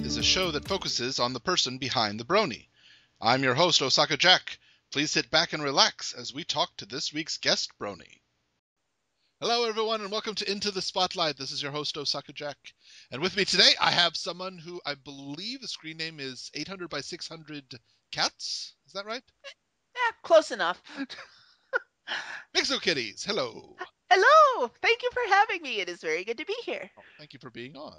is a show that focuses on the person behind the Brony. I'm your host, OsakaJack. Please sit back and relax as we talk to this week's guest Brony. Hello, everyone, and welcome to Into the Spotlight. This is your host, OsakaJack. And with me today, I have someone who I believe the screen name is 800 by 600 Cats. Is that right? Yeah, close enough. Pixelkitties, hello. Hello. Thank you for having me. It is very good to be here. Oh, thank you for being on.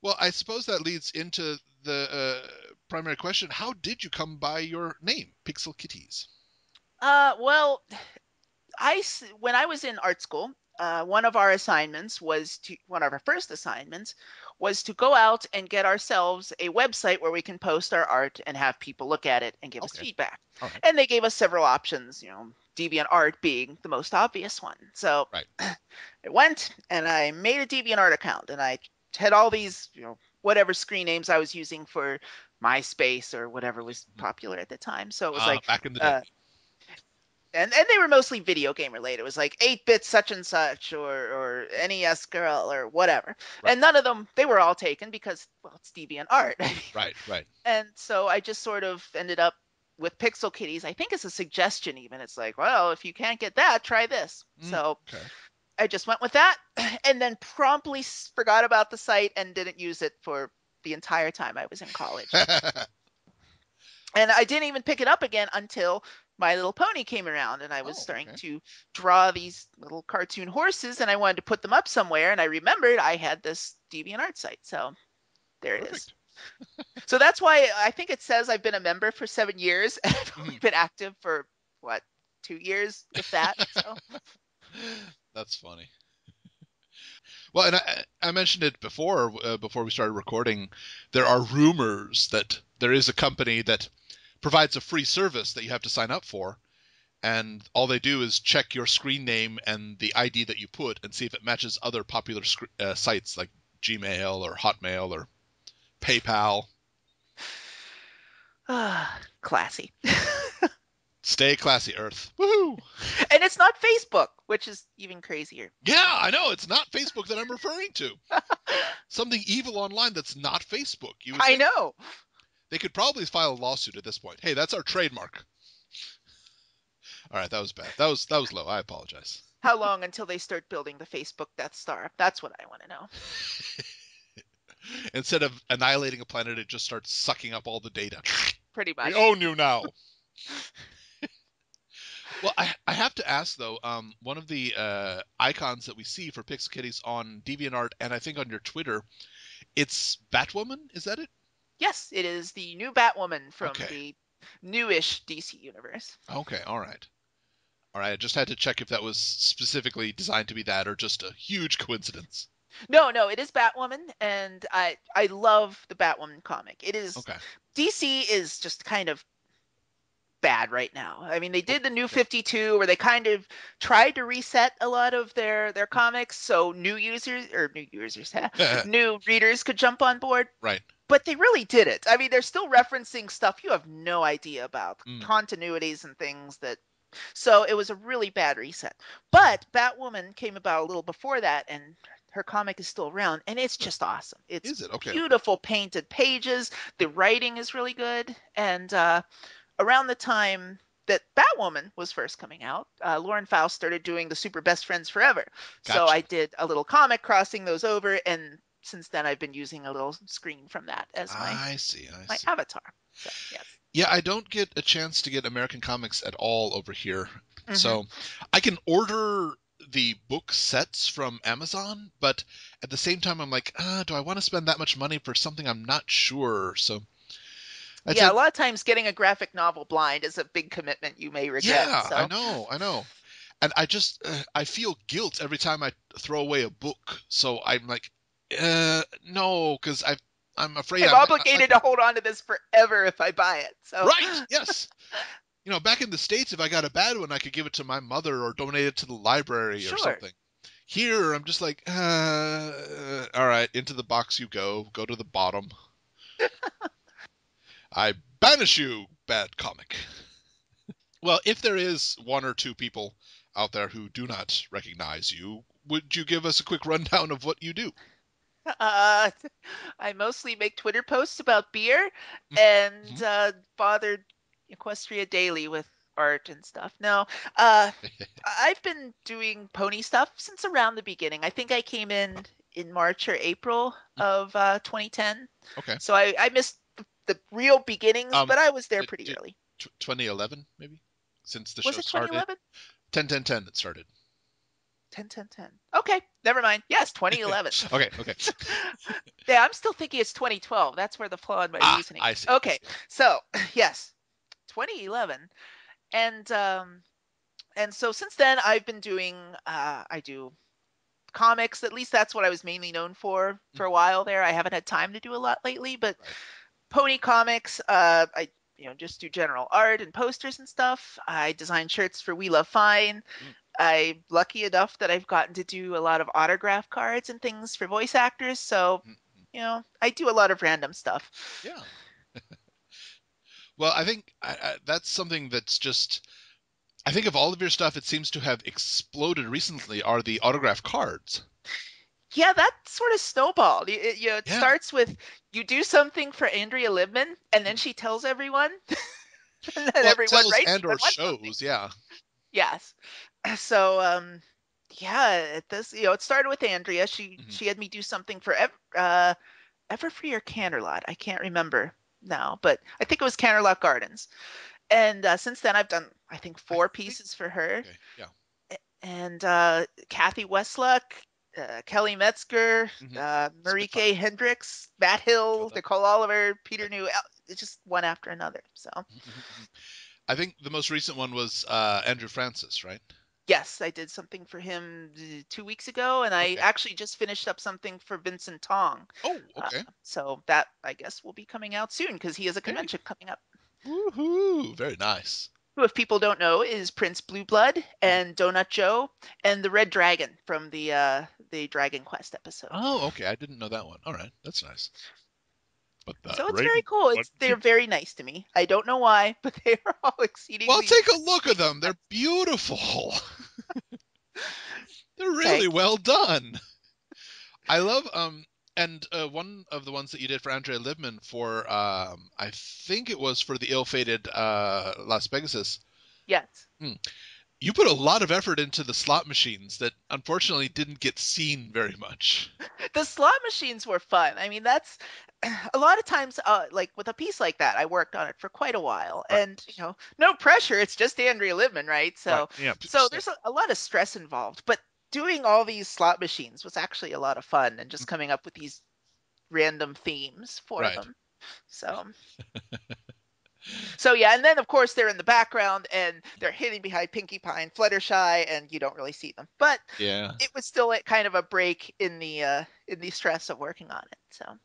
Well, I suppose that leads into the primary question. How did you come by your name, Pixelkitties? Well, when I was in art school, one of our first assignments was to go out and get ourselves a website where we can post our art and have people look at it and give us feedback. All right. And they gave us several options, DeviantArt being the most obvious one. So Right. I went and I made a DeviantArt account and I had all these, whatever screen names I was using for MySpace or whatever was popular at the time. So it was like back in the day. And they were mostly video game related. It was like 8-bit such and such or NES girl or whatever. Right. And none of them, they were all taken because, well, it's DeviantArt. Right. And so I just sort of ended up with Pixelkitties. I think it's a suggestion even. It's like, well, if you can't get that, try this. So okay. I just went with that and then promptly forgot about the site and didn't use it for the entire time I was in college. And I didn't even pick it up again until My Little Pony came around and I was starting to draw these little cartoon horses and I wanted to put them up somewhere and I remembered I had this DeviantArt site. So there it is. So that's why I think it says I've been a member for 7 years and I've only been active for, 2 years, if that. So. That's funny. Well, and I mentioned it before we started recording. There are rumors that there is a company that provides a free service that you have to sign up for, and all they do is check your screen name and the ID that you put and see if it matches other popular sites like Gmail or Hotmail or PayPal. Classy. Stay classy, Earth. Woohoo! And it's not Facebook, which is even crazier. Yeah, I know. It's not Facebook that I'm referring to. Something evil online that's not Facebook. I know. They could probably file a lawsuit at this point. Hey, that's our trademark. All right, that was bad. That was low. I apologize. How long until they start building the Facebook Death Star? That's what I want to know. Instead of annihilating a planet, it just starts sucking up all the data. Pretty much. We own you now. Well, I have to ask, though, one of the icons that we see for Pixelkitties on DeviantArt and I think on your Twitter, it's Batwoman? Is that it? Yes, it is the new Batwoman from the newish DC universe. Okay, all right. I just had to check if that was specifically designed to be that or just a huge coincidence. No, it is Batwoman, and I love the Batwoman comic. It is DC is just kind of bad right now. I mean, they did the New 52 where they kind of tried to reset a lot of their comics so new readers could jump on board. Right. But they really did it. I mean, they're still referencing stuff you have no idea about, continuities and things that. So it was a really bad reset. But Batwoman came about a little before that, and her comic is still around, and it's just awesome. It's beautiful painted pages. The writing is really good, and around the time that Batwoman was first coming out, Lauren Faust started doing the Super Best Friends Forever. Gotcha. So I did a little comic crossing those over, and since then I've been using a little screen from that as my avatar. So, yes. Yeah, I don't get a chance to get American comics at all over here. Mm-hmm. So I can order the book sets from Amazon, but at the same time I'm like, do I want to spend that much money for something I'm not sure? So a lot of times getting a graphic novel blind is a big commitment you may regret. Yeah, so. I know. And I feel guilt every time I throw away a book. So I'm like, no, because I'm afraid I'm obligated to hold on to this forever if I buy it. So. Right, yes. Back in the States, if I got a bad one, I could give it to my mother or donate it to the library or something. Here, I'm just like, all right, into the box you go. Go to the bottom. I banish you, bad comic. Well, if there is one or two people out there who do not recognize you, would you give us a quick rundown of what you do? Uh, I mostly make Twitter posts about beer Mm-hmm. and bothered Equestria Daily with art and stuff. No, uh, I've been doing pony stuff since around the beginning. I think I came in March or April of 2010. Okay. So I missed the real beginnings, Um, but I was there d pretty early. 2011 maybe, since the Was show it started. 2011? 10 10 10 it started. 10, 10, 10. Okay, never mind. Yes, 2011. Okay, okay. Yeah, I'm still thinking it's 2012. That's where the flaw in my Ah, reasoning I is. see. I Okay, see. so yes, 2011, and so since then I've been doing I do comics. At least that's what I was mainly known Mm, for a while there. I haven't had time to do a lot lately, but right. pony comics. I just do general art and posters and stuff. I design shirts for We Love Fine. Mm, I'm lucky enough that I've gotten to do a lot of autograph cards and things for voice actors. So, mm, mm. I do a lot of random stuff. Yeah. Well, I think that's something that's just. I think of all of your stuff, it seems to have exploded recently. Are the autograph cards? Yeah, that sort of snowballed. It Yeah. starts with you do something for Andrea Libman, and then Mm. she tells everyone, and then Well, it everyone tells writes and you and or wants something. shows. Yeah. Yes. So, yeah, it started with Andrea. She Hmm. she had me do something for Everfree or Canterlot. I can't remember now, but I think it was Canterlot Gardens. And since then, I've done I think I four think. pieces for her. Okay. Yeah. And Kathy Westluck, Kelly Metzger, Hmm. Spitfire. Marieke Hendricks, Matt Know Hill, them. Nicole Oliver, Peter Okay. New. It's just one after another. So I think the most recent one was Andrew Francis, right? yes, I did something for him 2 weeks ago, and I Okay. actually just finished up something for Vincent Tong. Oh, okay. So that I guess will be coming out soon because he has a Hey. convention coming up. Woohoo! Very nice. Who, if people don't know, is Prince Blueblood Mhm. and Donut Joe and the Red Dragon from the Dragon Quest episode. Oh, okay. I didn't know that one. All right. That's nice. But the So it's very rating. cool. What? They're very nice to me. I don't know why, but they are all Well, exceedingly take a look at them. nice. They're beautiful. They're really Thank you. well done. I love and one of the ones that you did for Andrea Libman for I think it was for the ill-fated Las Pegasus. Yes. Hmm. You put a lot of effort into the slot machines that unfortunately didn't get seen very much. The slot machines were fun. I mean, that's a lot of times, like with a piece like that, I worked on it for quite a while, Right. and no pressure. It's just Andrea Libman, right? Right. So, Yeah. so there's a lot of stress involved. But doing all these slot machines was actually a lot of fun, and just coming up with these random themes for Right. them. So yeah, and then of course they're in the background and they're hiding behind Pinkie Pie and Fluttershy, and you don't really see them. But Yeah. it was still kind of a break in the stress of working on it. So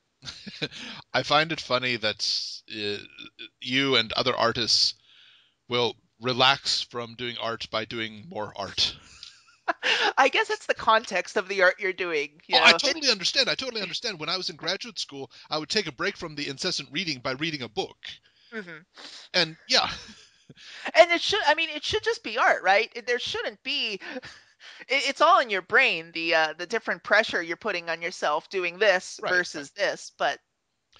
I find it funny that you and other artists will relax from doing art by doing more art. I guess it's the context of the art you're doing. Oh, I If it, totally understand. I totally understand. When I was in graduate school, I would take a break from the incessant reading by reading a book. Mhm. And yeah, And it should. I mean, it should just be art, right? There shouldn't be. It's all in your brain. The different pressure you're putting on yourself doing this right, right. versus this. But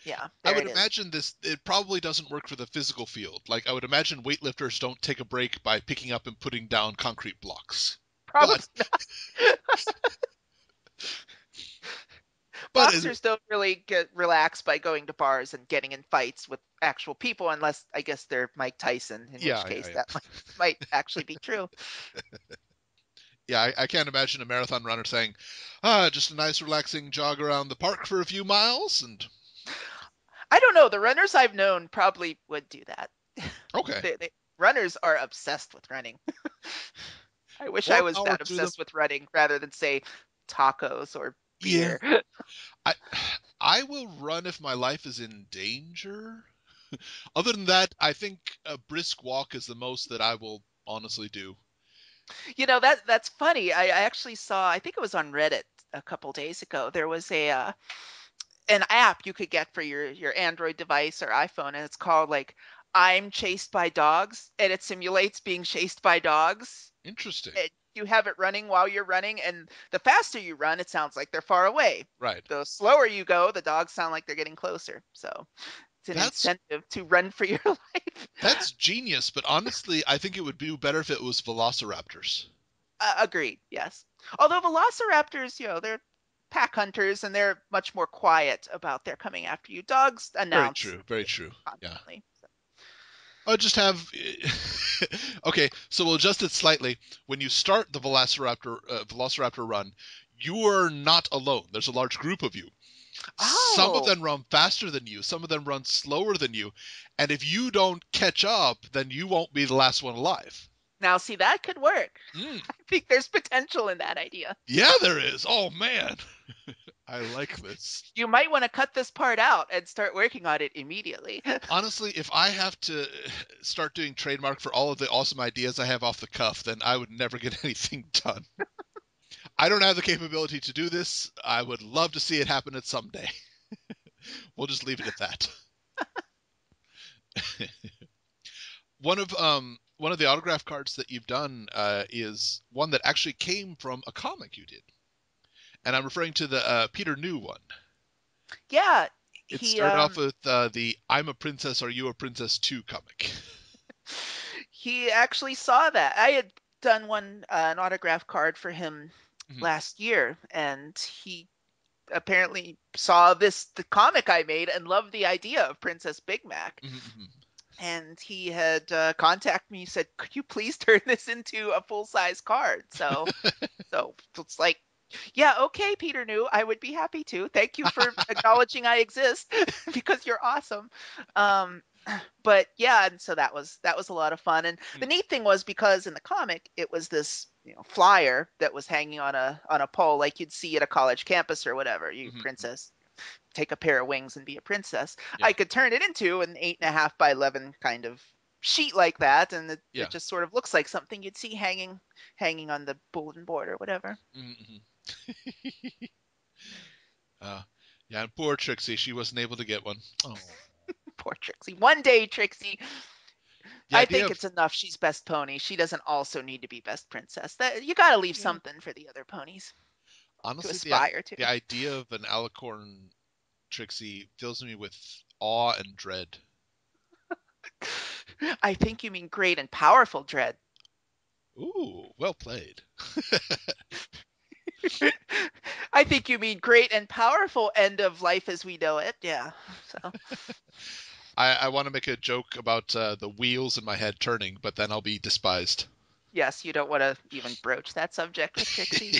yeah, I there would it is. imagine this, it probably doesn't work for the physical field. Like, I would imagine weightlifters don't take a break by picking up and putting down concrete blocks. But, Probably but is, boxers don't really get relaxed by going to bars and getting in fights with actual people unless I guess they're Mike Tyson, in which yeah, yeah, case yeah. that might actually be true. Yeah, I can't imagine a marathon runner saying, just a nice relaxing jog around the park for a few miles and I don't know. The runners I've known probably would do that. okay. Runners are obsessed with running. I wish I More was power that to them. obsessed with running rather than say tacos or Yeah. beer. I I will run if my life is in danger. Other than that, I think a brisk walk is the most that I will honestly do. That's funny. I actually saw. I think it was on Reddit a couple days ago. There was a an app you could get for your Android device or iPhone, and it's called like I'm chased by dogs, and it simulates being chased by dogs. Interesting. you have it running while you're running, and the faster you run, it sounds like they're far away. Right. The slower you go, the dogs sound like they're getting closer. So it's an That's incentive to run for your life. that's genius, but honestly, I think it would be better if it was velociraptors. Agreed. Yes. Although velociraptors, they're pack hunters and they're much more quiet about their coming after you. Dogs Very announce true. Very true. Yeah. constantly. So. I'll just have. Okay, so we'll adjust it slightly. When you start the Velociraptor run, you are not alone. There's a large group of you. Some of Oh, them run faster than you. Some of them run slower than you. And if you don't catch up, then you won't be the last one alive. now see that could work. Mm, I think there's potential in that idea. yeah, there is. Oh man, I like this. You might want to cut this part out and start working on it immediately. Honestly, if I have to start doing trademark for all of the awesome ideas I have off the cuff, then I would never get anything done. I don't have the capability to do this. I would love to see it happen at some day. We'll just leave it at that. One of the autograph cards that you've done is one that actually came from a comic you did, and I'm referring to the Peter New one. Yeah, It he started off with the "I'm a Princess, Are You a Princess Too" comic. he actually saw that. I had done an autograph card for him Mhm, last year, and he apparently saw the comic I made and loved the idea of Princess Big Mac. mhm, mhm. And he had contacted me. He said, "Could you please turn this into a full size card?" So it's like, yeah, okay, Peter New, I would be happy to. Thank you for acknowledging I exist because you're awesome. Um, but yeah, and so that was a lot of fun. And the Mm, neat thing was because in the comic it was this flyer that was hanging on a pole like you'd see at a college campus or whatever. You mhm, mhm. princess, take a pair of wings and be a princess. Yeah, I could turn it into an 8.5 by 11 kind of sheet like that, and it yeah. just sort of looks like something you'd see hanging on the bulletin board or whatever. Mhm, mhm. uh, yeah, and poor Trixie, she wasn't able to get one. Oh, Poor Trixie. One day, Trixie. the I idea think of it's enough she's best pony. She doesn't also need to be best princess. That you got to leave yeah, something for the other ponies to honestly, aspire to. the idea of an alicorn Trixie fills me with awe and dread. I think you mean great and powerful dread. Ooh, well played. I think you mean great and powerful end of life as we know it. Yeah. So I want to make a joke about the wheels in my head turning, but then I'll be despised. yes, you don't want to even broach that subject with Trixie.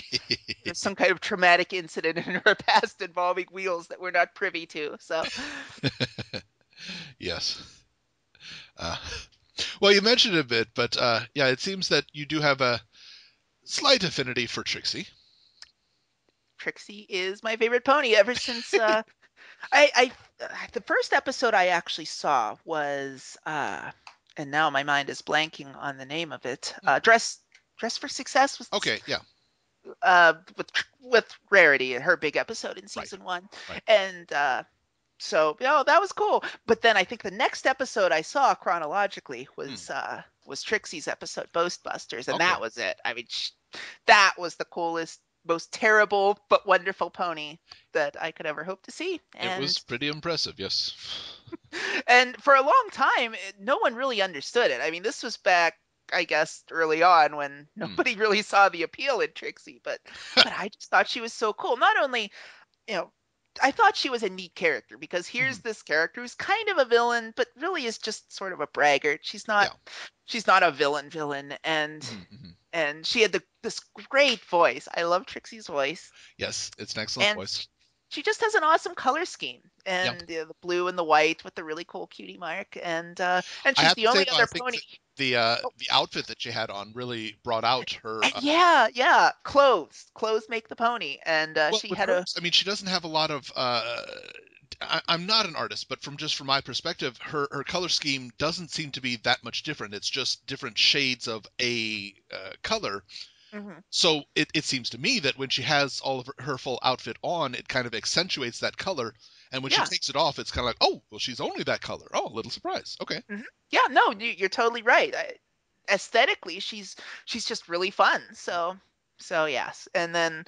There's some kind of traumatic incident in her past involving wheels that we're not privy to. So Yes. Uh, well, you mentioned it a bit, but yeah, it seems that you do have a slight affinity for Trixie. Trixie is my favorite pony ever since I the first episode I actually saw was and now my mind is blanking on the name of it. Hmm. Dress for Success was Okay, yeah, with Rarity, her big episode in right, season 1. right. And so that was cool. But then I think the next episode I saw chronologically Hmm. was Trixie's episode Ghostbusters, and Okay, that was it. I mean, that was the coolest, most terrible but wonderful pony that I could ever hope to see. it was pretty impressive. Yes. And for a long time, no one really understood it. I mean, this was back, I guess, early on when Hmm. nobody really saw the appeal in Trixie. But I just thought she was so cool. Not only, you know, I thought she was a neat character because here's Mhm. this character who's kind of a villain, but really is just sort of a braggart. Yeah. She's not a villain, Mhm, mhm. and she had this great voice. I love Trixie's voice, Yes, it's an excellent and voice. she just has an awesome color scheme, Yeah. and the blue and the white with the really cool cutie mark, and I she's have to the say only though, I other think pony. Oh, the outfit that she had on really brought out her. and yeah, clothes make the pony, and Well, she with had a hers, I mean, she doesn't have a lot of. I'm not an artist, but from my perspective, her color scheme doesn't seem to be that much different. It's just different shades of a color. mhm. So it seems to me that when she has all of her full outfit on, it kind of accentuates that color. And when she Yeah. takes it off, it's kind of like, oh, well, she's only that color. Oh, little surprise. Okay. Yeah, no, you're totally right. aesthetically, she's just really fun. So yes. And then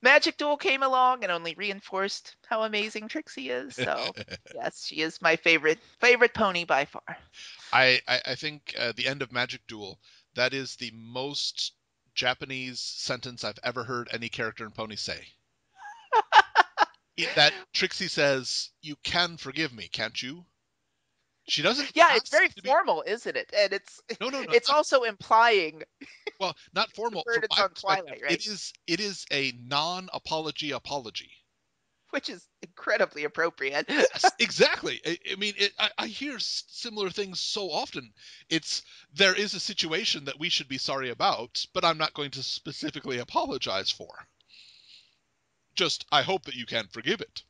Magic Duel came along and only reinforced how amazing Trixie is. So yes, she is my favorite pony by far. I think the end of Magic Duel, that is the most Japanese sentence I've ever heard any character in Pony say. That Trixie says, "You can forgive me, can't you?" She doesn't Yeah, it's ask very to be. formal, isn't it? And it's No, no, no. it's also implying Well, not the formal. From burdens my on perspective, Twilight, right? it is a non-apology apology. Which is incredibly appropriate. Yes, exactly. I mean, I hear similar things so often. It's there is a situation that we should be sorry about, but I'm not going to specifically apologize for. Just I hope that you can forgive it.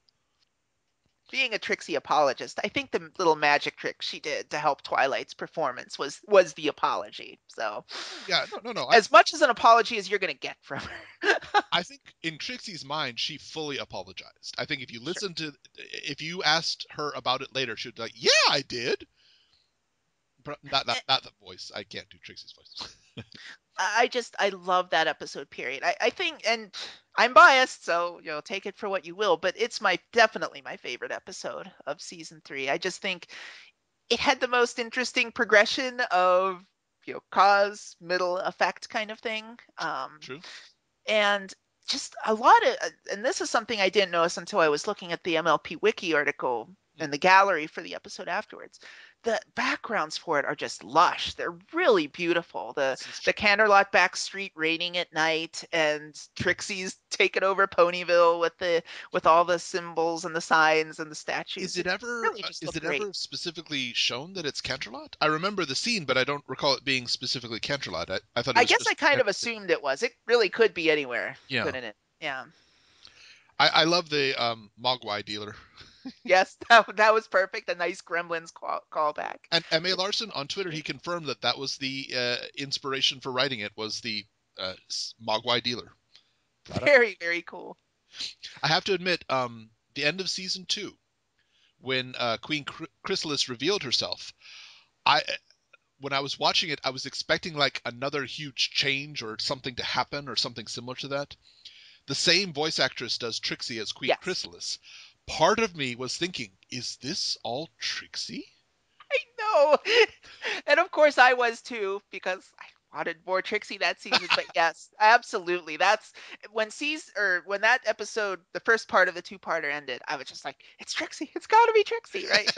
Being a Trixie apologist, I think the little magic trick she did to help Twilight's performance was the apology. So, Oh yeah, no, no, no. as much as an apology as you're going to get from her. I think in Trixie's mind, she fully apologized. I think if you Sure. listen to, if you asked her about it later, she'd be like, "Yeah, I did." Not the voice. I can't do Trixie's voice. I love that episode period. I think, and I'm biased, so take it for what you will, but it's my definitely my favorite episode of season 3. I just think it had the most interesting progression of cause, middle, effect kind of thing. True. And just a lot of, and this is something I didn't notice until I was looking at the MLP wiki article Mm, and the gallery for the episode afterwards. The backgrounds for it are just lush. They're really beautiful. The this is the true. Canterlot back street raining at night, and Trixie's taken over Ponyville with all the symbols and the signs and the statues. It really just Is looked it great. ever specifically shown that it's Canterlot? I remember the scene, but I don't recall it being specifically Canterlot. I thought it I was guess I just kind of everything. assumed it was. It really could be anywhere, Yeah. couldn't it? Yeah. I love the Mogwai dealer. Yes, that was perfect. A nice Gremlins callback. And M.A. Larson on Twitter, he confirmed that that was the inspiration for writing it was the Mogwai dealer. Flat out. Very, very cool. I have to admit, the end of season 2, when Queen Chrysalis revealed herself, I when I was watching it, I was expecting like another huge change or something to happen or something similar to that. The same voice actress does Trixie as Queen Yes, Chrysalis. Part of me was thinking, is this all Trixie? I know. And of course I was too, because I wanted more Trixie that season. But yes, absolutely. That's when that episode, the first part of the two-parter ended, I was just like, it's Trixie. It's got to be Trixie, right?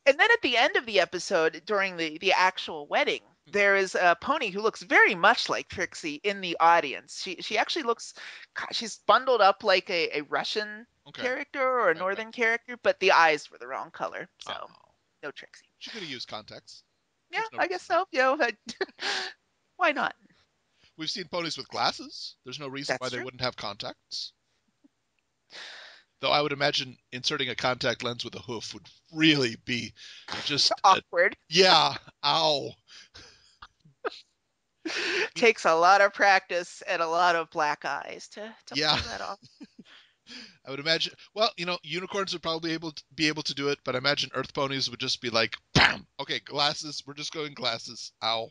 And then at the end of the episode, during the actual wedding, there is a pony who looks very much like Trixie in the audience. She actually looks, she's bundled up like a Russian Okay. character or a Right, right. northern character, but the eyes were the wrong color. So Oh. no Trixie. She could have used contacts. Yeah, There's no I guess reason not. so. Why not? We've seen ponies with glasses. There's no reason why That's they true. wouldn't have contacts. Though I would imagine inserting a contact lens with a hoof would really be just, Awkward. yeah, ow. I mean, Takes a lot of practice and a lot of black eyes to yeah, pull that off. I would imagine. Well, unicorns would probably be able to do it, but I imagine earth ponies would just be like, bam. Okay, glasses. We're just going glasses. Ow.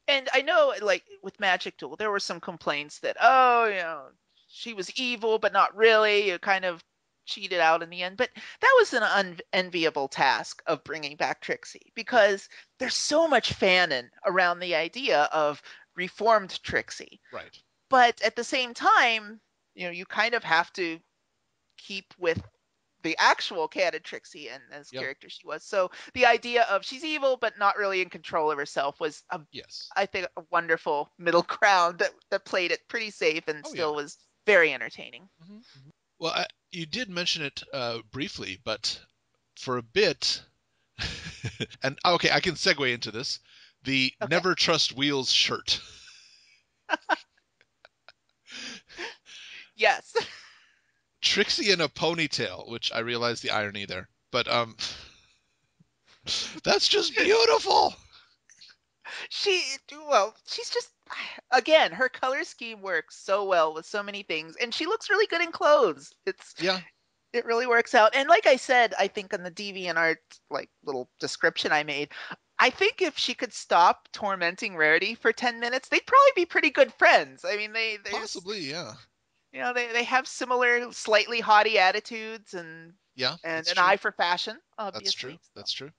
And I know, like with Magic Duel, there were some complaints that, oh, she was evil, but not really. You kind of cheated out in the end. But that was an unenviable task of bringing back Trixie, Yeah. because there's so much fanon around the idea of reformed Trixie. Right. But at the same time, you kind of have to keep with the actual canon Trixie and as Yeah. character she was. So the idea of she's evil but not really in control of herself was, Yes. I think, a wonderful middle ground that played it pretty safe and Oh yeah. still was very entertaining. Well, you did mention it briefly, but for a bit, and okay, I can segue into this. The Okay. Never Trust Wheels shirt. Yes. Trixie in a ponytail, which I realize the irony there, but that's just beautiful. she well, she's just, again, her color scheme works so well with so many things, and she looks really good in clothes. Yeah. It really works out. And like I said, I think on the DeviantArt like little description I made, I think if she could stop tormenting Rarity for 10 minutes, they'd probably be pretty good friends. I mean, there's Possibly, yeah. they have similar slightly haughty attitudes Yeah, and that's an true. eye for fashion, That's true. obviously. So That's true.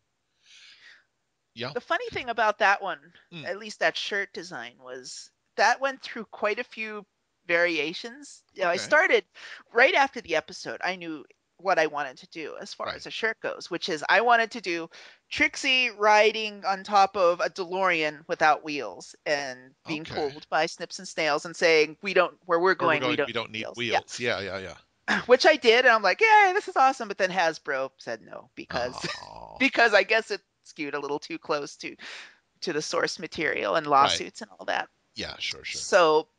Yeah. the funny thing about that one, Mm, at least that shirt design, was that went through quite a few variations. I okay. started right after the episode. I knew what I wanted to do as far Right. as a shirt goes, which is I wanted to do Trixie riding on top of a DeLorean without wheels and being Okay. pulled by snips and snails and saying, "We don't, where we're Where we're going, we going, don't we need don't need wheels." Yeah, wheels. Yeah, yeah, yeah. which I did, and I'm like, "Yay, this is awesome!" But then Hasbro said no because Oh, because I guess it skewed a little too close to the source material and right. lawsuits and all that. Yeah, sure, sure. So,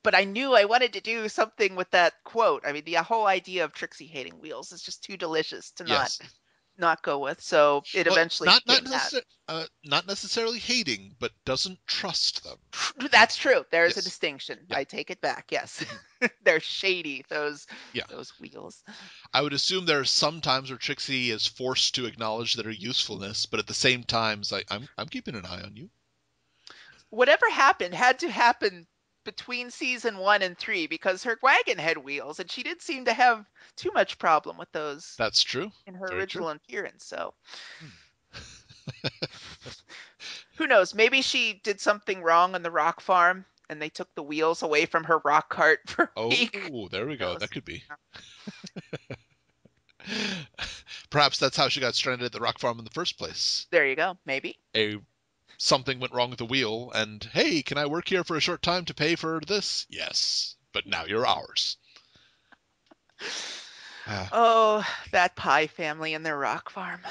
but I knew I wanted to do something with that quote. I mean, the whole idea of Trixie hating wheels is just too delicious to Yes. not go with. So it Well, eventually became that. not necessarily hating, but doesn't trust them. That's true. There's a Yes. distinction. Yeah. I take it back. Yes, Mhm. they're shady. Yeah. Those wheels. I would assume there are some times where Trixie is forced to acknowledge their usefulness, but at the same time, it's like I'm keeping an eye on you. Whatever happened had to happen between season 1 and 3 because her wagon had wheels and she didn't seem to have too much problem with those That's true. in her Very true. original appearance. So Hmm. who knows? Maybe she did something wrong on the rock farm and they took the wheels away from her rock cart for a week. Oh, there we Who go. knows? That could be. Perhaps that's how she got stranded at the rock farm in the first place. There you go. Maybe. A Something went wrong with the wheel, and hey, can I work here for a short time to pay for this? Yes, but now you're ours. Ah. Oh, that pie family and their rock farm.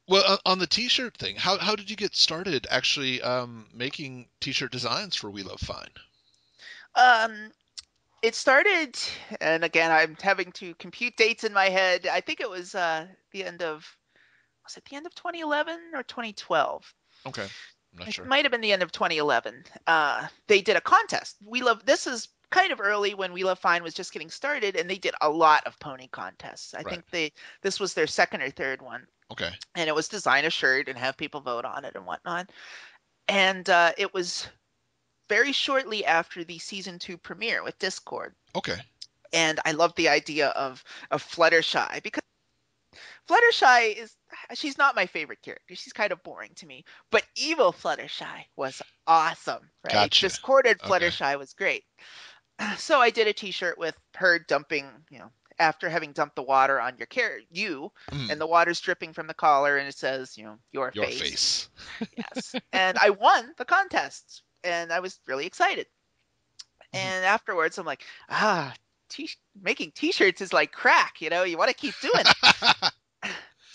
Well, on the T-shirt thing, how did you get started actually making T-shirt designs for We Love Fine? Um, it started, and again, I'm having to compute dates in my head. I think it was the end of was it the end of 2011 or 2012? Okay, I'm not It sure. might have been the end of 2011. They did a contest. We love this is kind of early when We Love Fine was just getting started, and they did a lot of pony contests. I Right. think this was their second or third one, Okay. and it was design a shirt and have people vote on it and whatnot. And it was very shortly after the season 2 premiere with Discord, Okay. and I love the idea of Fluttershy because Fluttershy is she's not my favorite character. She's kind of boring to me. But evil Fluttershy was awesome, right? Gotcha. Discorded Okay. Fluttershy was great. So I did a t-shirt with her dumping, after having dumped the water on you, Mm, and the water's dripping from the collar and it says, your your face. face. Yes. And I won the contest and I was really excited. And afterwards I'm like, making t-shirts is like crack, you want to keep doing it.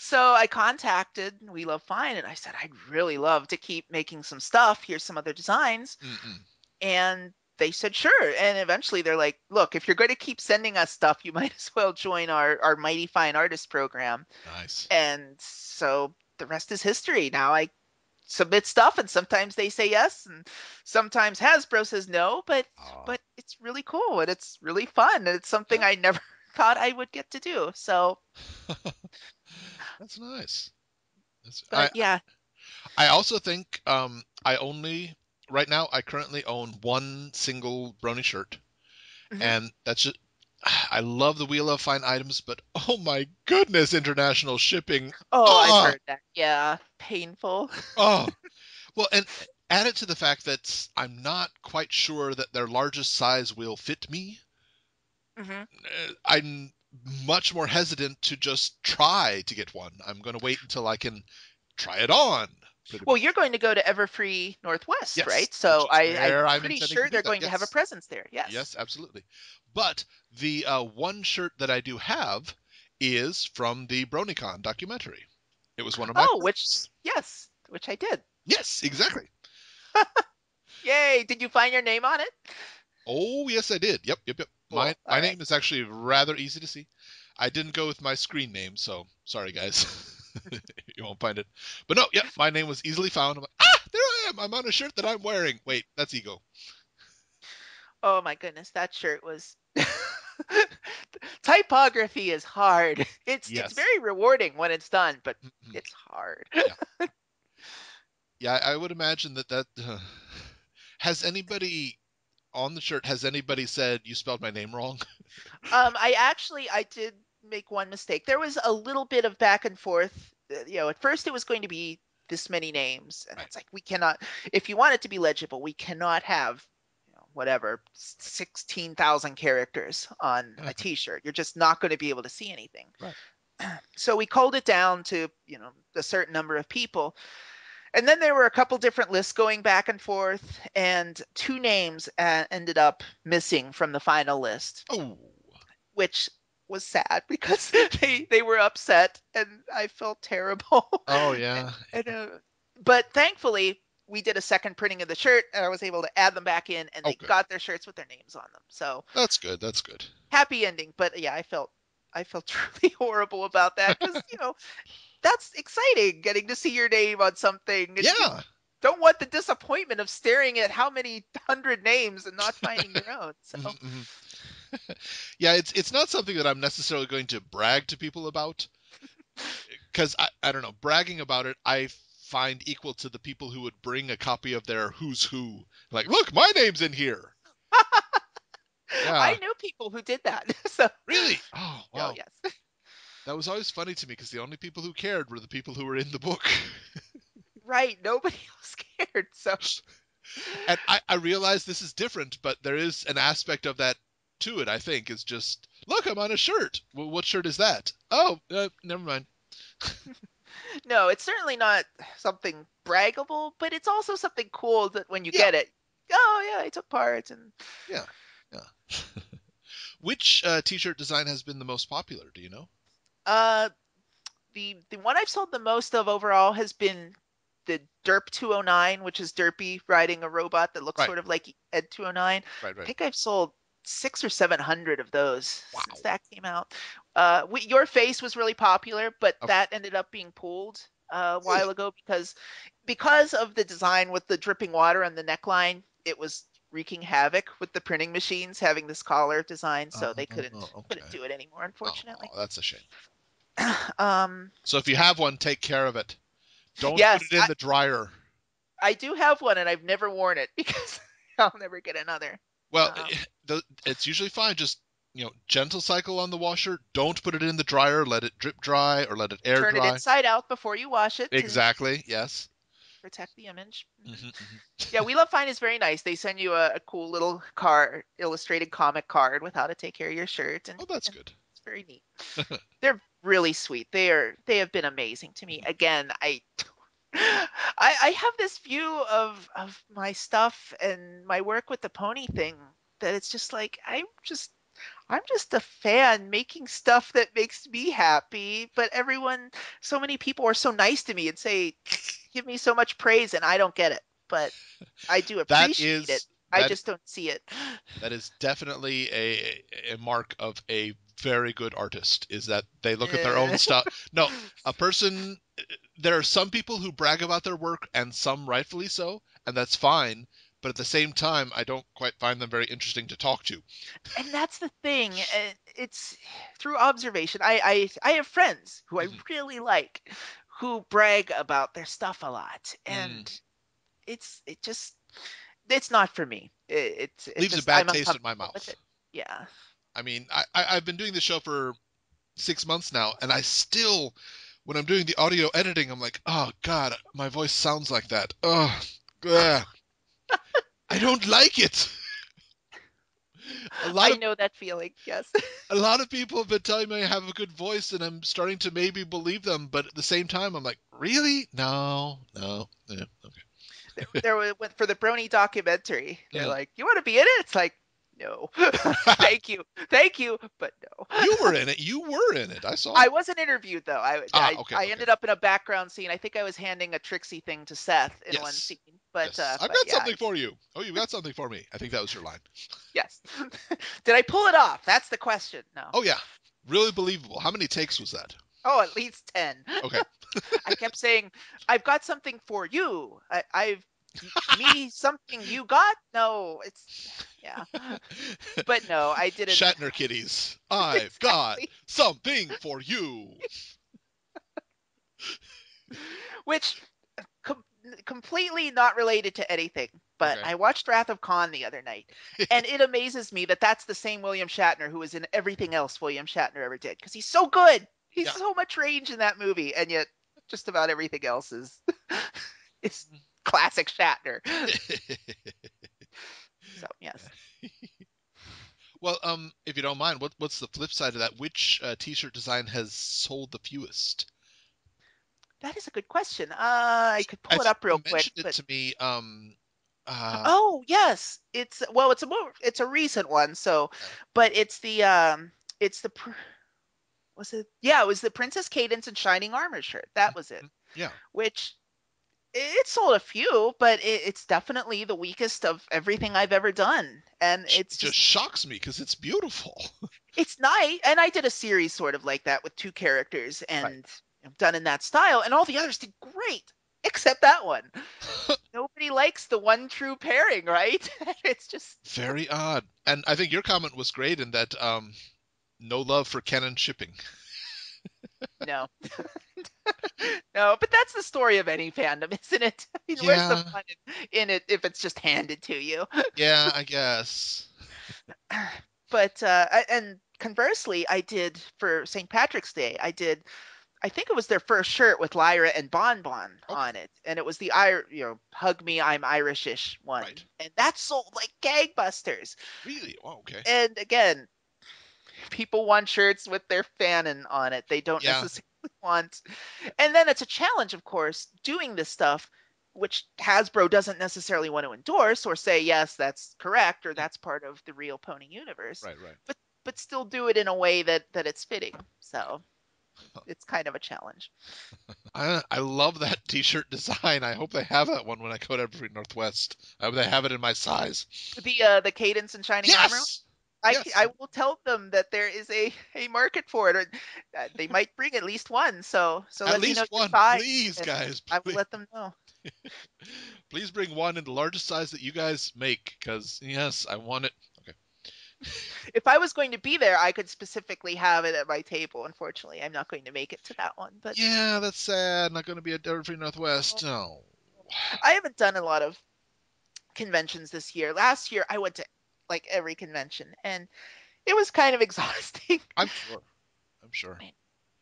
So I contacted We Love Fine and I said, I'd really love to keep making some stuff. Here's some other designs. Mm-mm. And they said, sure. And eventually they're like, look, if you're going to keep sending us stuff, you might as well join our Mighty Fine Artist program. Nice. And so the rest is history. Now I submit stuff and sometimes they say yes and sometimes Hasbro says no, Oh, but it's really cool and it's really fun and it's something yeah. I never thought I would get to do. So, That's nice. That's, but yeah. I also think I only right now I currently own one single Brony shirt, Mhm. and that's just I love the Wheel of Fine items, but oh my goodness, international shipping. Oh, I've Oh, heard that. Yeah, painful. oh. Well, and add it to the fact that I'm not quite sure that their largest size will fit me. Hmm. I'm much more hesitant to just try to get one. I'm going to wait until I can try it on, pretty Well, you're much. going to go to Everfree Northwest, Yes, right? which So is I'm where I'm pretty intending to sure do they're that. going to have a Yes, presence there. Yes. yes, absolutely. But the one shirt that I do have is from the BronyCon documentary. It was one of my Oh, props. which I did. Yes, exactly. Yay! Did you find your name on it? Oh, yes, I did. Yep, yep, yep. My Cool. All my right. name is actually rather easy to see. I didn't go with my screen name, so sorry, guys. You won't find it. But no, yep, my name was easily found. I'm like, there I am. I'm on a shirt that I'm wearing. Wait, that's ego. Oh my goodness, that shirt was typography is hard. It's Yes. very rewarding when it's done, but Mhm. it's hard. Yeah. Yeah, I would imagine that has anybody on the shirt, has anybody said you spelled my name wrong? I did make one mistake. There was a little bit of back and forth. At first it was going to be this many names, and Right. it's like we cannot. If you want it to be legible, we cannot have whatever 16,000 characters on a T-shirt. You're just not going to be able to see anything. Right. So we culled it down to a certain number of people, and then there were a couple different lists going back and forth, and two names ended up missing from the final list, Oh. which was sad because they were upset and I felt terrible. Oh yeah. and, but thankfully we did a second printing of the shirt and I was able to add them back in and Oh they good. got their shirts with their names on them. So That's good. That's good. happy ending. But yeah, I felt truly horrible about that because that's exciting getting to see your name on something and you Yeah. don't want the disappointment of staring at how many hundred names and not finding your own. So Mhm. Yeah, it's not something that I'm necessarily going to brag to people about because I don't know, bragging about it I find equal to the people who would bring a copy of their Who's Who. Like, look, my name's in here. I Yeah. knew people who did that. So Really? Oh, oh wow. yes. That was always funny to me because the only people who cared were the people who were in the book. Right. Nobody else cared. So And I realize this is different, but there is an aspect of that to it, I think, is just, look, I'm on a shirt. Well, what shirt is that? Oh, never mind. no, it's certainly not something braggable, but it's also something cool that when you Yeah, get it, oh yeah, I took part. And yeah, yeah. Which t-shirt design has been the most popular? Do you know? uh the one I've sold the most of overall has been the Derp 209, which is Derpy riding a robot that looks Right, sort of like Ed 209. right, I right. think I've sold 600 or 700 of those since Wow. that came out. Your Face was really popular, but Of, that ended up being pulled a eh, while ago because of the design with the dripping water on the neckline. It was wreaking havoc with the printing machines having this collar design, so they couldn't okay. do it anymore, Oh, unfortunately. that's a shame. um, So if you have one, take care of it. Don't put yes, it in the dryer. I do have one, and I've never worn it because I'll never get another. Well, Um, it's usually fine. Just gentle cycle on the washer. Don't put it in the dryer. Let it drip dry or let it air turn it dry. inside out before you wash it to Exactly. Yes. protect the image. Hmm. Yeah, We Love Fine is very nice. They send you a cool little card, illustrated comic card with how to take care of your shirt, Oh, that's and good. it's very neat. They're really sweet. They have been amazing to me. Again, I have this view of my stuff and my work with the pony thing that it's just like I'm just a fan making stuff that makes me happy, but so many people are so nice to me and say, give me so much praise, and I don't get it. But I do That appreciate it. is I that just don't see it. that is definitely a mark of a very good artist. Is that they look at their own Eh. stuff. No, a person. There are some people who brag about their work, and some rightfully so, and that's fine. But at the same time, I don't quite find them very interesting to talk to. And that's the thing. It's through observation. I have friends who I Mhm. really like who brag about their stuff a lot, Mm. and it just it's not for me. It Leaves a just bad I'm taste in my uncomfortable with mouth. it. Yeah. I mean, I've been doing this show for 6 months now, and I still, when I'm doing the audio editing, I'm like, oh God, my voice sounds like that. Oh, ugh. I don't like it. A lot I of know that feeling. Yes. a lot of people have been telling me I have a good voice, and I'm starting to maybe believe them, but at the same time, I'm like, really? No, no, yeah, okay. there was for the Brony documentary. They're Mm. like, "You want to be in it?" It's like, no, thank you, but You no. were in it. You were in it. I saw. I wasn't interviewed though. I, Ah, I okay, I okay. ended up in a background scene. I think I was handing a Trixie thing to Seth in one Yes, scene, but yes. I've got yeah, something for you. Oh, you've got something for me. I think that was your line. yes. Did I pull it off? That's the question. No. Oh yeah, really believable. How many takes was that? Oh, at least 10. Okay. I kept saying, "I've got something for you. I've me something you got." No, it's. Yeah. But no, I didn't. Shatner kitties, I've got Exactly. something for you. Which com- completely not related to anything, but Okay. I watched Wrath of Khan the other night, and it amazes me that that's the same William Shatner who was in everything else William Shatner ever did, because he's so good. He's Yeah. so much range in that movie, and yet just about everything else is is classic Shatner. So yes, Well, if you don't mind, what's the flip side of that? Which T-shirt design has sold the fewest? that is a good question. I could I pull it think up real you quick, mentioned it but to me. Uh, oh yes, it's a recent one. So, yeah. but it's the was it? Yeah, it was the Princess Cadence and Shining Armor shirt. That was it. Mhm. Yeah. Which it sold a few, but it's definitely the weakest of everything I've ever done. And It it's just just shocks me because it's beautiful. it's nice. And I did a series sort of like that with two characters Right. and done in that style, and all the others did great except that one. Nobody likes the one true pairing, right? It's just Very odd. And I think your comment was great in that no love for canon shipping. no. No, but that's the story of any fandom, isn't it? I mean, where's the Yeah. fun in it if it's just handed to you? Yeah, I guess. But and conversely, I did for St. Patrick's Day. I think it was their first shirt with Lyra and Bon Bon Okay. on it, and it was the hug me, I'm Irishish one, Right. and that sold like gangbusters. Really? Oh, okay. And again, people want shirts with their fanon on it. They don't Yeah. necessarily want. And then it's a challenge, of course, doing this stuff, which Hasbro doesn't necessarily want to endorse or say, yes, that's correct, or Mm. that's part of the real pony universe, Right, right. but still do it in a way that it's fitting. So it's kind of a challenge. I love that T-shirt design. I hope they have that one when I go to Everfree Northwest. I hope they have it in my size. The Cadence and Shining Armor. Yes. Yes. I will tell them that there is a market for it, or they might bring at least one. So At let me know least your one, size, please, and guys. I will Please, let them know. please bring one in the largest size that you guys make. Because yes, I want it. Okay. If I was going to be there, I could specifically have it at my table. Unfortunately, I'm not going to make it to that one. But Yeah, that's sad. Not going to be at Everfree Northwest. Oh. I haven't done a lot of conventions this year. Last year, I went to like every convention, and it was kind of exhausting. I'm sure. I'm sure.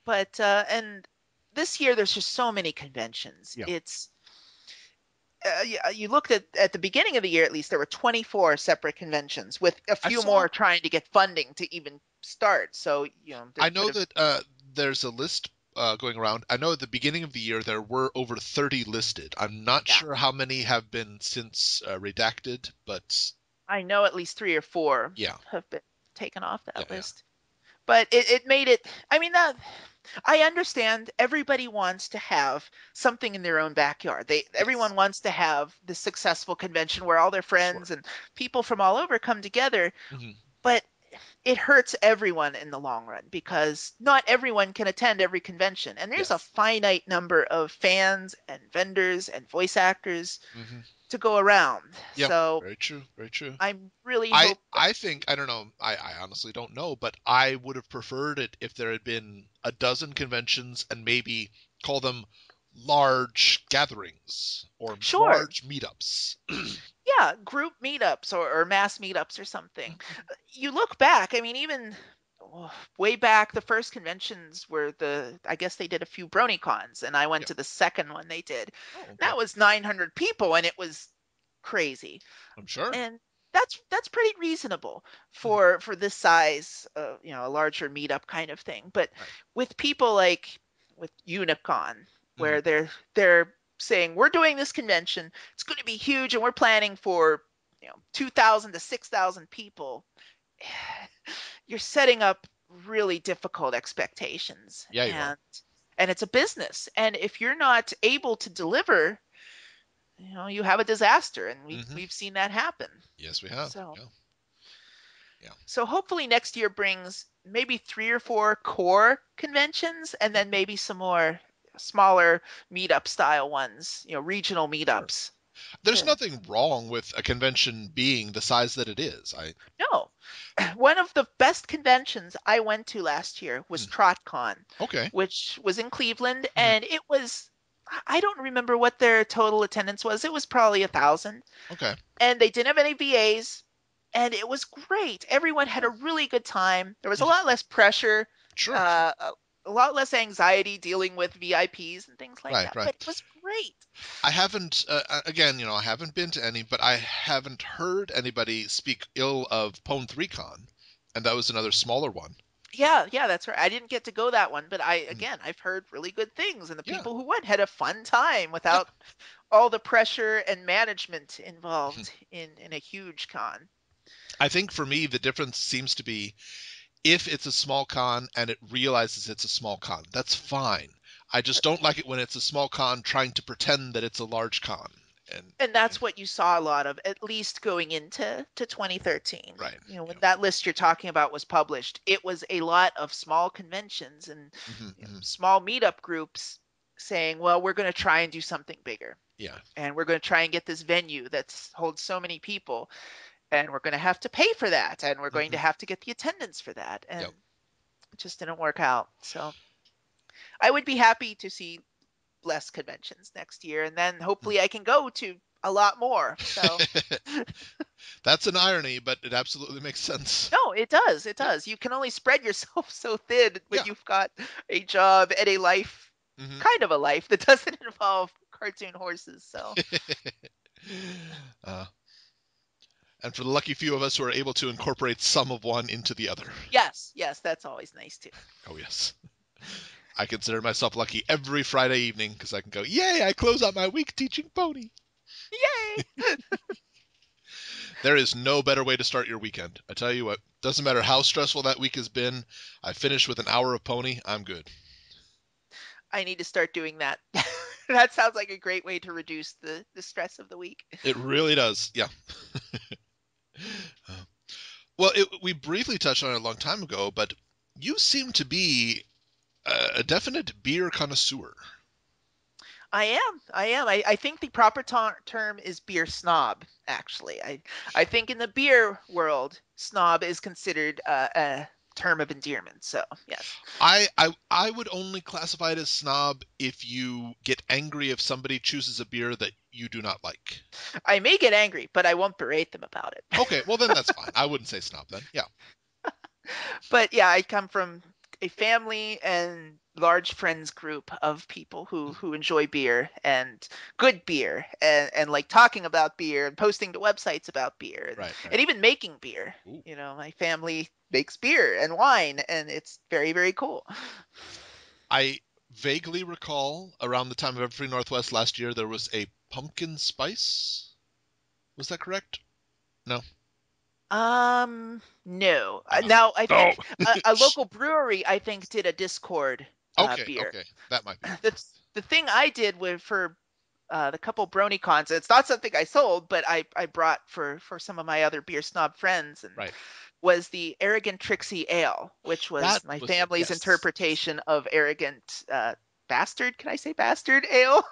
But and this year, there's just so many conventions. Yeah. It's you looked at the beginning of the year, at least there were 24 separate conventions with a I few saw. more trying to get funding to even start. So there I could know have. that there's a list going around. I know at the beginning of the year there were over 30 listed. I'm not Yeah, sure how many have been since redacted, but I know at least three or four yeah, have been taken off yeah, that yeah. list. But it made it. I mean, I understand everybody wants to have something in their own backyard. Yes, Everyone wants to have the successful convention where all their sure. friends and people from all over come together. Hmm. But it hurts everyone in the long run because not everyone can attend every convention. And there's a Yes. finite number of fans and vendors and voice actors Hmm. to go around. Yeah, So very true, very true. I'm really I hope. I think I don't know. I honestly don't know, but I would have preferred it if there had been a dozen conventions and maybe call them large gatherings or Sure, large meetups. yeah, group meetups or mass meetups or something. You look back, I mean, even way back, the first conventions were I guess they did a few BronyCons, and I went Yeah. to the second one they did. Oh, okay. That was 900 people, and it was crazy. I'm sure. And that's pretty reasonable Mhm. for this size, a larger meetup kind of thing. But Right. with people like with Unicon, Mhm. where they're saying we're doing this convention, it's going to be huge, and we're planning for 2,000 to 6,000 people. You're setting up really difficult expectations, Yeah, you are. and it's a business. And if you're not able to deliver, you have a disaster, and we've Hmm. we've seen that happen. Yes, we have. So Yeah. Yeah. So hopefully next year brings maybe three or four core conventions and then maybe some more smaller meetup style ones, regional Sure. meetups. There's The nothing wrong with a convention being the size that it is. No. One of the best conventions I went to last year was Hmm, TrotCon, okay. which was in Cleveland, Hmm, and it was, I don't remember what their total attendance was. It was probably 1,000, okay. and they didn't have any VAs, and it was great. Everyone had a Oh, really good time. There was a mhm. lot less pressure, Sure, sure. a lot less anxiety dealing with VIPs and things like Right, that, right. but it was great. I haven't, again, I haven't been to any, but I haven't heard anybody speak ill of Pwn 3Con, and that was another smaller one. Yeah, yeah, that's right. I didn't get to go that one, but Mhm. I've heard really good things, and the Yeah, people who went had a fun time yeah. without all the pressure and management Mhm. involved in a huge con. I think for me, the difference seems to be if it's a small con and it realizes it's a small con, that's fine. I just don't like it when it's a small con trying to pretend that it's a large con. And And that's what you saw a lot of, at least going into 2013. right, When that list you're talking about was published, it was a lot of small conventions and hmm hmm small meetup groups saying, well, we're going to try and do something bigger. yeah, And we're going to try and get this venue that holds so many people, and we're going to have to pay for that, and we're going to hmm have to get the attendance for that, and yep. it just didn't work out. So I would be happy to see less conventions next year, and then hopefully I can go to a lot more. So That's an irony, but it absolutely makes sense. no, it does. It Yeah, does. You can only spread yourself so thin when yeah. you've got a job and a life, hmm kind of a life that doesn't involve cartoon horses. So uh, and for the lucky few of us who are able to incorporate some of one into the other. yes, yes, that's always nice too. Oh, yes. I consider myself lucky every Friday evening because I can go, yay, I close out my week teaching pony. Yay! There is no better way to start your weekend. I tell you what, doesn't matter how stressful that week has been, I finish with an hour of pony, I'm good. I need to start doing that. That sounds like a great way to reduce the stress of the week. It really does, yeah. Well, we briefly touched on it a long time ago, but you seem to be a definite beer connoisseur. I am. I am. I think the proper term is beer snob, actually. I think in the beer world, snob is considered a term of endearment. So, yes. I would only classify it as snob if you get angry if somebody chooses a beer that you do not like. I may get angry, but I won't berate them about it. Okay, well then that's fine. I wouldn't say snob then. Yeah. But yeah, I come from a family and large friends group of people who enjoy beer and good beer and like talking about beer and posting to websites about beer Right, right. and even making beer. Ooh. My family makes beer and wine, and it's very, very cool. I vaguely recall around the time of Everfree Northwest last year there was a pumpkin spice. Was that correct? No. No. Ah. Now I Oh. think a local brewery, I think, did a Discord Okay, beer. okay. That might be it. The the thing I did with for the couple Brony cons, it's not something I sold, but I brought for some of my other beer snob friends, and Right. was the Arrogant Trixie Ale, which That was my was it. family's Yes. Yes. interpretation of Arrogant Bastard. Can I say Bastard Ale?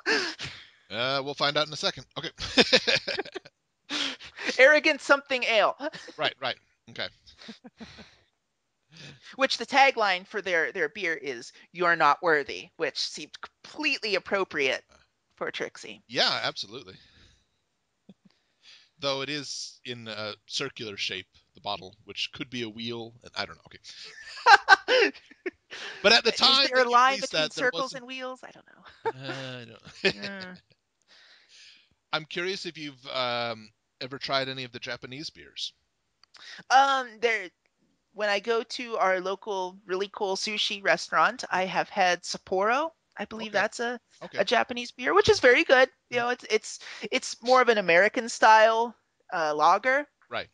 We'll find out in a second. Okay. Arrogant something ale, Right, right. Okay. which the tagline for their beer is "You're not worthy," which seemed completely appropriate for Trixie. Yeah, absolutely. Though it is in a circular shape, the bottle, which could be a wheel, and I don't know. Okay. But at the Is time there a that you line released between that, there circles wasn't. and wheels? I don't know. I don't. Mm. I'm curious if you've ever tried any of the Japanese beers. There. When I go to our local really cool sushi restaurant, I have had Sapporo. I believe Okay. that's Okay. a Japanese beer, which is very good. Mhm. It's more of an American style lager, Right.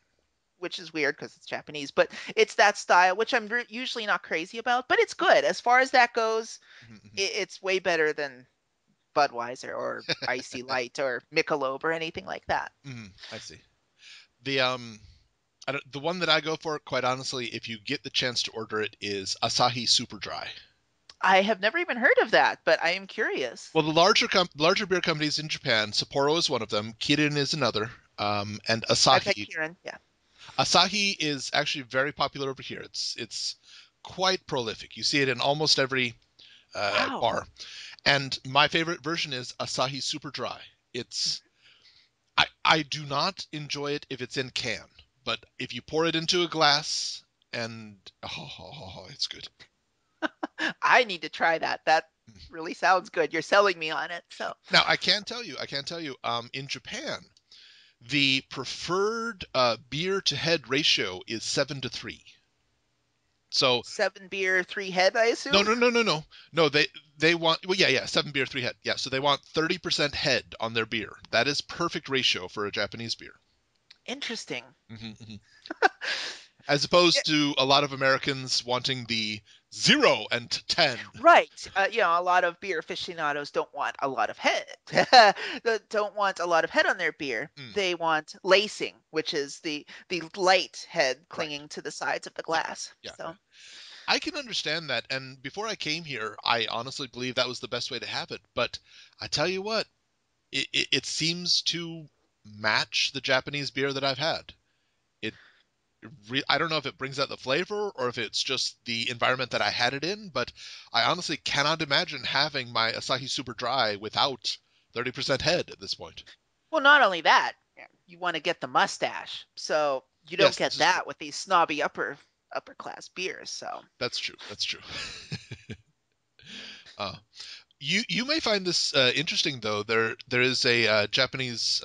which is weird because it's Japanese, but it's that style, which I'm usually not crazy about. But it's good as far as that goes. Mhm, mhm. It's way better than Budweiser or Icy Light or Michelob or anything like that. I see. The the one that I go for, quite honestly, if you get the chance to order it, is Asahi Super Dry. I have never even heard of that, but I am curious. Well, the larger beer companies in Japan, Sapporo is one of them, Kirin is another, and I've had Asahi. Kieran. Yeah. Asahi is actually very popular over here. It's quite prolific. You see it in almost every Wow. bar. And my favorite version is Asahi Super Dry. It's I do not enjoy it if it's in can, but if you pour it into a glass and it's good. I need to try that. That really sounds good. You're selling me on it. So Now I can tell you, in Japan, the preferred beer to head ratio is 7-3. So 7 beer, 3 head, I no, assume. no, no, no, no, no. They want, well, yeah, 7 beer, 3 head. Yeah, so they want 30% head on their beer. That is perfect ratio for a Japanese beer. Interesting. Hmm. As opposed to a lot of Americans wanting the 0 and 10. Right. A lot of beer aficionados don't want a lot of head. They don't want a lot of head on their beer. Mm, They want lacing, which is the light head right. clinging to the sides of the Yeah. glass. Yeah. Yeah. So, I can understand that. And before I came here, I honestly believe that was the best way to have it. But I tell you what, it seems to match the Japanese beer that I've had. It I don't know if it brings out the flavor or if it's just the environment that I had it in, but I honestly cannot imagine having my Asahi Super Dry without 30% head at this point. well, not only that, you want to get the mustache. So you don't Yes, this get is true. that with these snobby upper class beers. So That's true. That's true. uh, you may find this interesting though. There is a Japanese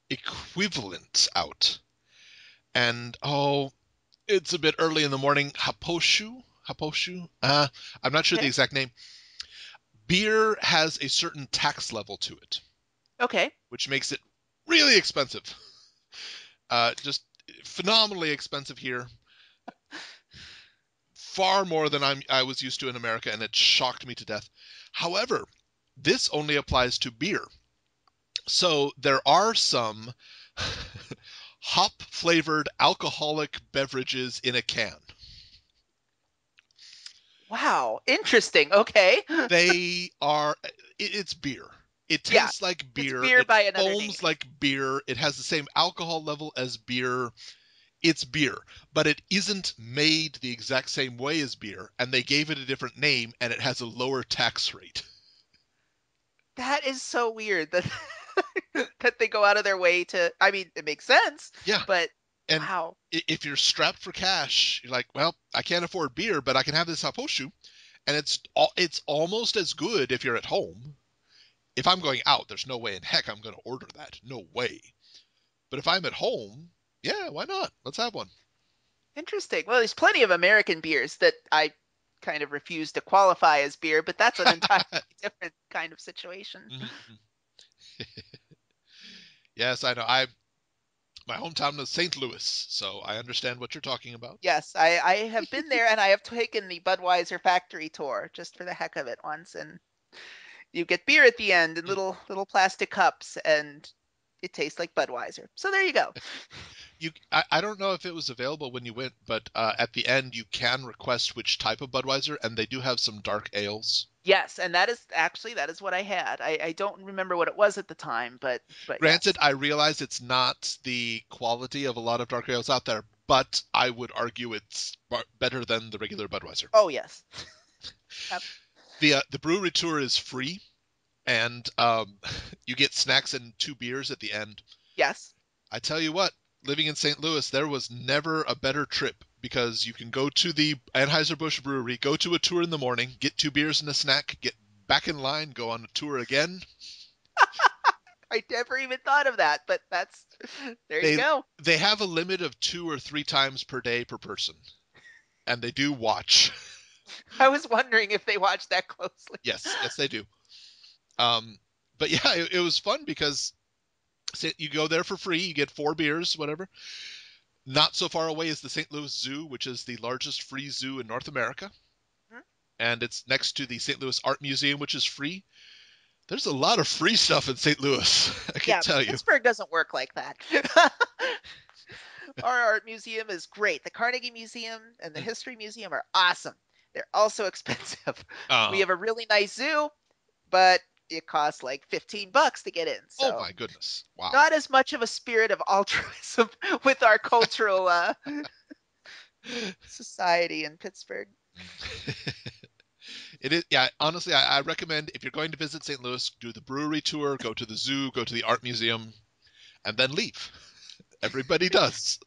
equivalent out, and it's a bit early in the morning. Haposhu. I'm not sure the okay, exact name. Beer has a certain tax level to it, okay. which makes it really expensive. Just phenomenally expensive here. Far more than I was used to in America, and it shocked me to death. However, this only applies to beer. So there are some hop flavored alcoholic beverages in a can. Wow, interesting. Okay, They are, it's beer. It yeah, tastes like it's beer. beer It by another name. foams like beer. It has the same alcohol level as beer. It's beer, but it isn't made the exact same way as beer, and they gave it a different name, and it has a lower tax rate. That is so weird that that they go out of their way to. I mean, it makes sense, Yeah, but and wow. if you're strapped for cash, you're like, well, I can't afford beer, but I can have this haposhu, and it's almost as good if you're at home. If I'm going out, there's no way in heck I'm going to order that. No way. But if I'm at home, yeah, why not? Let's have one. Interesting. Well, there's plenty of American beers that I kind of refuse to qualify as beer, but that's an entirely different kind of situation. Mhm. Yes, I know. My hometown is St. Louis, so I understand what you're talking about. Yes, I have been there and I have taken the Budweiser factory tour just for the heck of it once, and you get beer at the end in Mm. little plastic cups, and it tastes like Budweiser. So there you go. I don't know if it was available when you went, but at the end you can request which type of Budweiser, and they do have some dark ales. Yes, and that is what I had. I don't remember what it was at the time, but Granted, yes. I realize it's not the quality of a lot of dark ales out there, but I would argue it's better than the regular Budweiser. Oh yes. Ab- The brewery tour is free, and you get snacks and 2 beers at the end. yes. I tell you what, living in St. Louis, there was never a better trip because you can go to the Anheuser-Busch brewery, go to a tour in the morning, get 2 beers and a snack, get back in line, go on a tour again. I never even thought of that, but that's there you They go. they have a limit of 2 or 3 times per day per person, and they do watch. I was wondering if they watched that closely. Yes, yes, they do. Um, but yeah, it was fun because you go there for free, you get 4 beers, whatever. Not so far away is the St. Louis Zoo, which is the largest free zoo in North America, Hmm? and it's next to the St. Louis Art Museum, which is free. There's a lot of free stuff in St. Louis, I can Yeah, tell you. Pittsburgh doesn't work like that. Our art museum is great. The Carnegie Museum and the Mm, History Museum are awesome. They're also expensive. We Oh, have a really nice zoo, but it costs like $15 to get in. oh So my goodness! Wow. not as much of a spirit of altruism with our cultural society in Pittsburgh. It is, yeah. Honestly, I recommend if you're going to visit St. Louis, do the brewery tour, go to the zoo, go to the art museum, and then leave. Everybody does.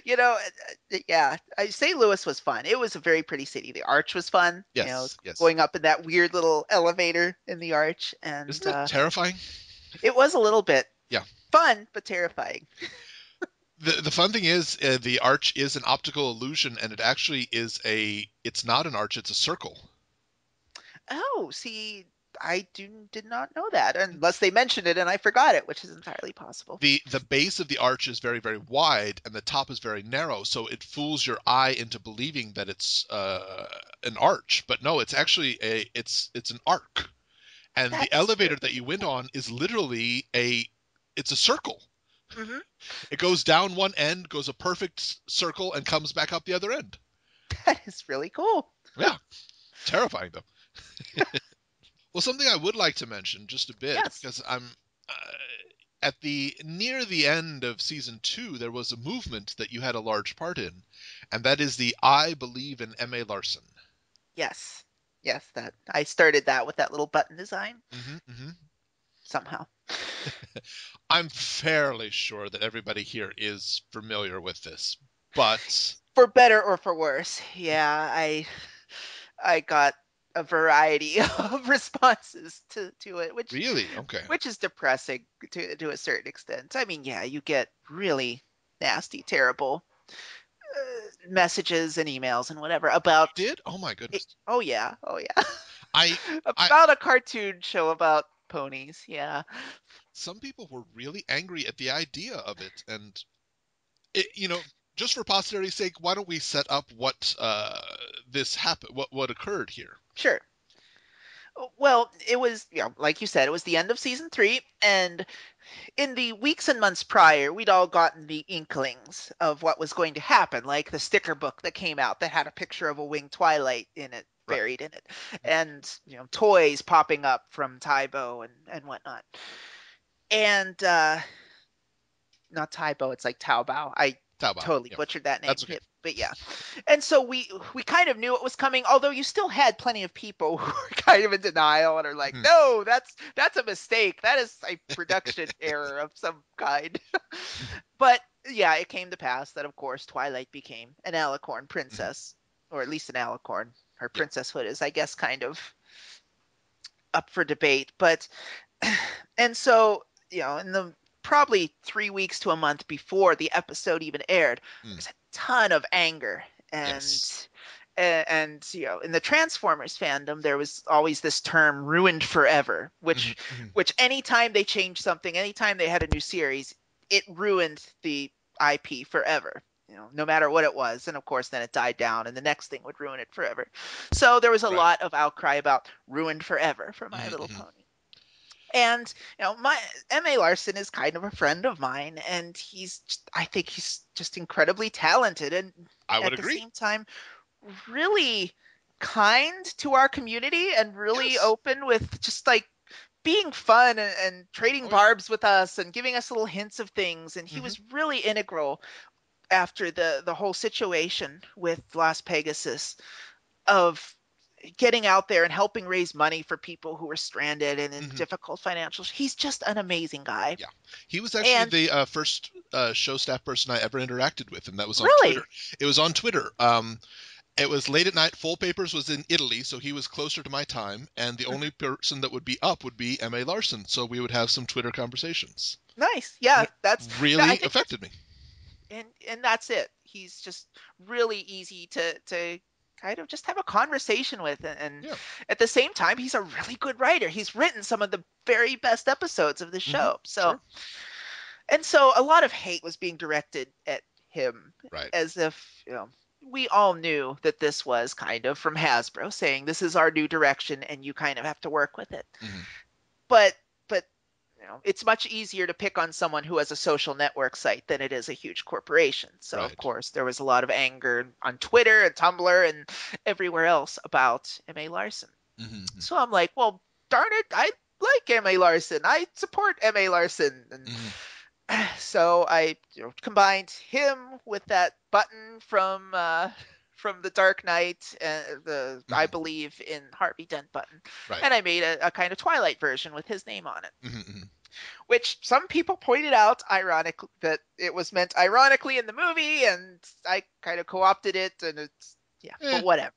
You know, yeah, St. Louis was fun. It was a very pretty city. The Arch was fun. Yes, yes. Going up in that weird little elevator in the Arch, and Isn't it terrifying? it was a little bit Yeah. fun but terrifying. The fun thing is, the arch is an optical illusion, and it actually is a. It's not an arch; it's a circle. Oh, see, did not know that unless they mentioned it and I forgot it, which is entirely possible. The base of the arch is very very wide, and the top is very narrow, so it fools your eye into believing that it's an arch, but no, it's actually it's an arc, and the That is elevator that really you went cool. on is literally a. It's a circle. Hmm. It goes down one end, goes a perfect circle, and comes back up the other end. That is really cool. Yeah, terrifying though. Well, something I would like to mention just a bit Yes. because I'm at the near the end of season 2, there was a movement that you had a large part in, and that is the I believe in M.A. Larson. Yes. Yes, that I started that with that little button design Hmm, hmm. somehow. I'm fairly sure that everybody here is familiar with this, but For better or for worse. Yeah, I got a variety of responses to it, really, okay. which is depressing to a certain extent. I mean, yeah, you get really nasty, terrible messages and emails and whatever You about did? Oh my it. goodness. Oh yeah, oh yeah, I, I, about a cartoon show about ponies. Yeah, some people were really angry at the idea of it, and it, just for posterity's sake, why don't we set up what this happened, what occurred here? sure. Well, it was, like you said, it was the end of season 3, and in the weeks and months prior, we'd all gotten the inklings of what was going to happen, like the sticker book that came out that had a picture of a winged Twilight in it, Right. buried in it, and toys popping up from Tybo and whatnot. And not Tybo, it's like Taobao. I Taobao. totally Yeah, butchered that name, that's okay. but yeah. And so we kind of knew it was coming, although you still had plenty of people who were kind of in denial and are like, Hmm. no, that's a mistake. That is a production error of some kind. But yeah, it came to pass that of course Twilight became an alicorn Mhm. princess, or at least an alicorn. Her Yeah. princesshood is, I guess, kind of up for debate. But and so in the probably 3 weeks to a month before the episode even aired, there Mm. was a ton of anger and Yes. in the Transformers fandom there was always this term ruined forever, Hmm, hmm. which anytime they changed something, anytime they had a new series, it ruined the IP forever, no matter what it was. And of course then it died down and the next thing would ruin it forever. So there was a Right. lot of outcry about ruined forever for My Hmm, Little hmm. Pony. And my M.A. Larson is kind of a friend of mine, and I think he's just incredibly talented, and I would at the agree. same time, really kind to our community and really Yes. open with just like being fun and trading Oh yeah. barbs with us and giving us little hints of things. And he Hmm. was really integral after the whole situation with Las Pegasus of getting out there and helping raise money for people who are stranded and in Hmm. difficult financial. He's just an amazing guy. Yeah. He was actually And the first show staff person I ever interacted with, and that was on Twitter. really, It was on Twitter. It was late at night. Full Papers was in Italy, so he was closer to my time, and the only person that would be up would be M.A. Larson, so we would have some Twitter conversations. nice. And Yeah, it I really think that's affected me. and that's it. He's just really easy to kind of just have a conversation with, and Yeah. at the same time he's a really good writer. He's written some of the very best episodes of the Hmm. show. Sure. So a lot of hate was being directed at him, Right. as if we all knew that this was kind of from Hasbro saying this is our new direction and you kind of have to work with it. Hmm. But it's much easier to pick on someone who has a social network site than it is a huge corporation. So, of Right. course, there was a lot of anger on Twitter and Tumblr and everywhere else about M.A. Larson. Mm-hmm. So I'm like, well, darn it, I like M.A. Larson. I support M.A. Larson. And Mm-hmm. so I combined him with that button from the Dark Knight, the I Mm-hmm. believe in Harvey Dent button, Right. and I made a kind of Twilight version with his name on it. Mm-hmm. Which some people pointed out, ironic, that it was meant ironically in the movie, and I kind of co-opted it, and it's yeah, Eh. but whatever,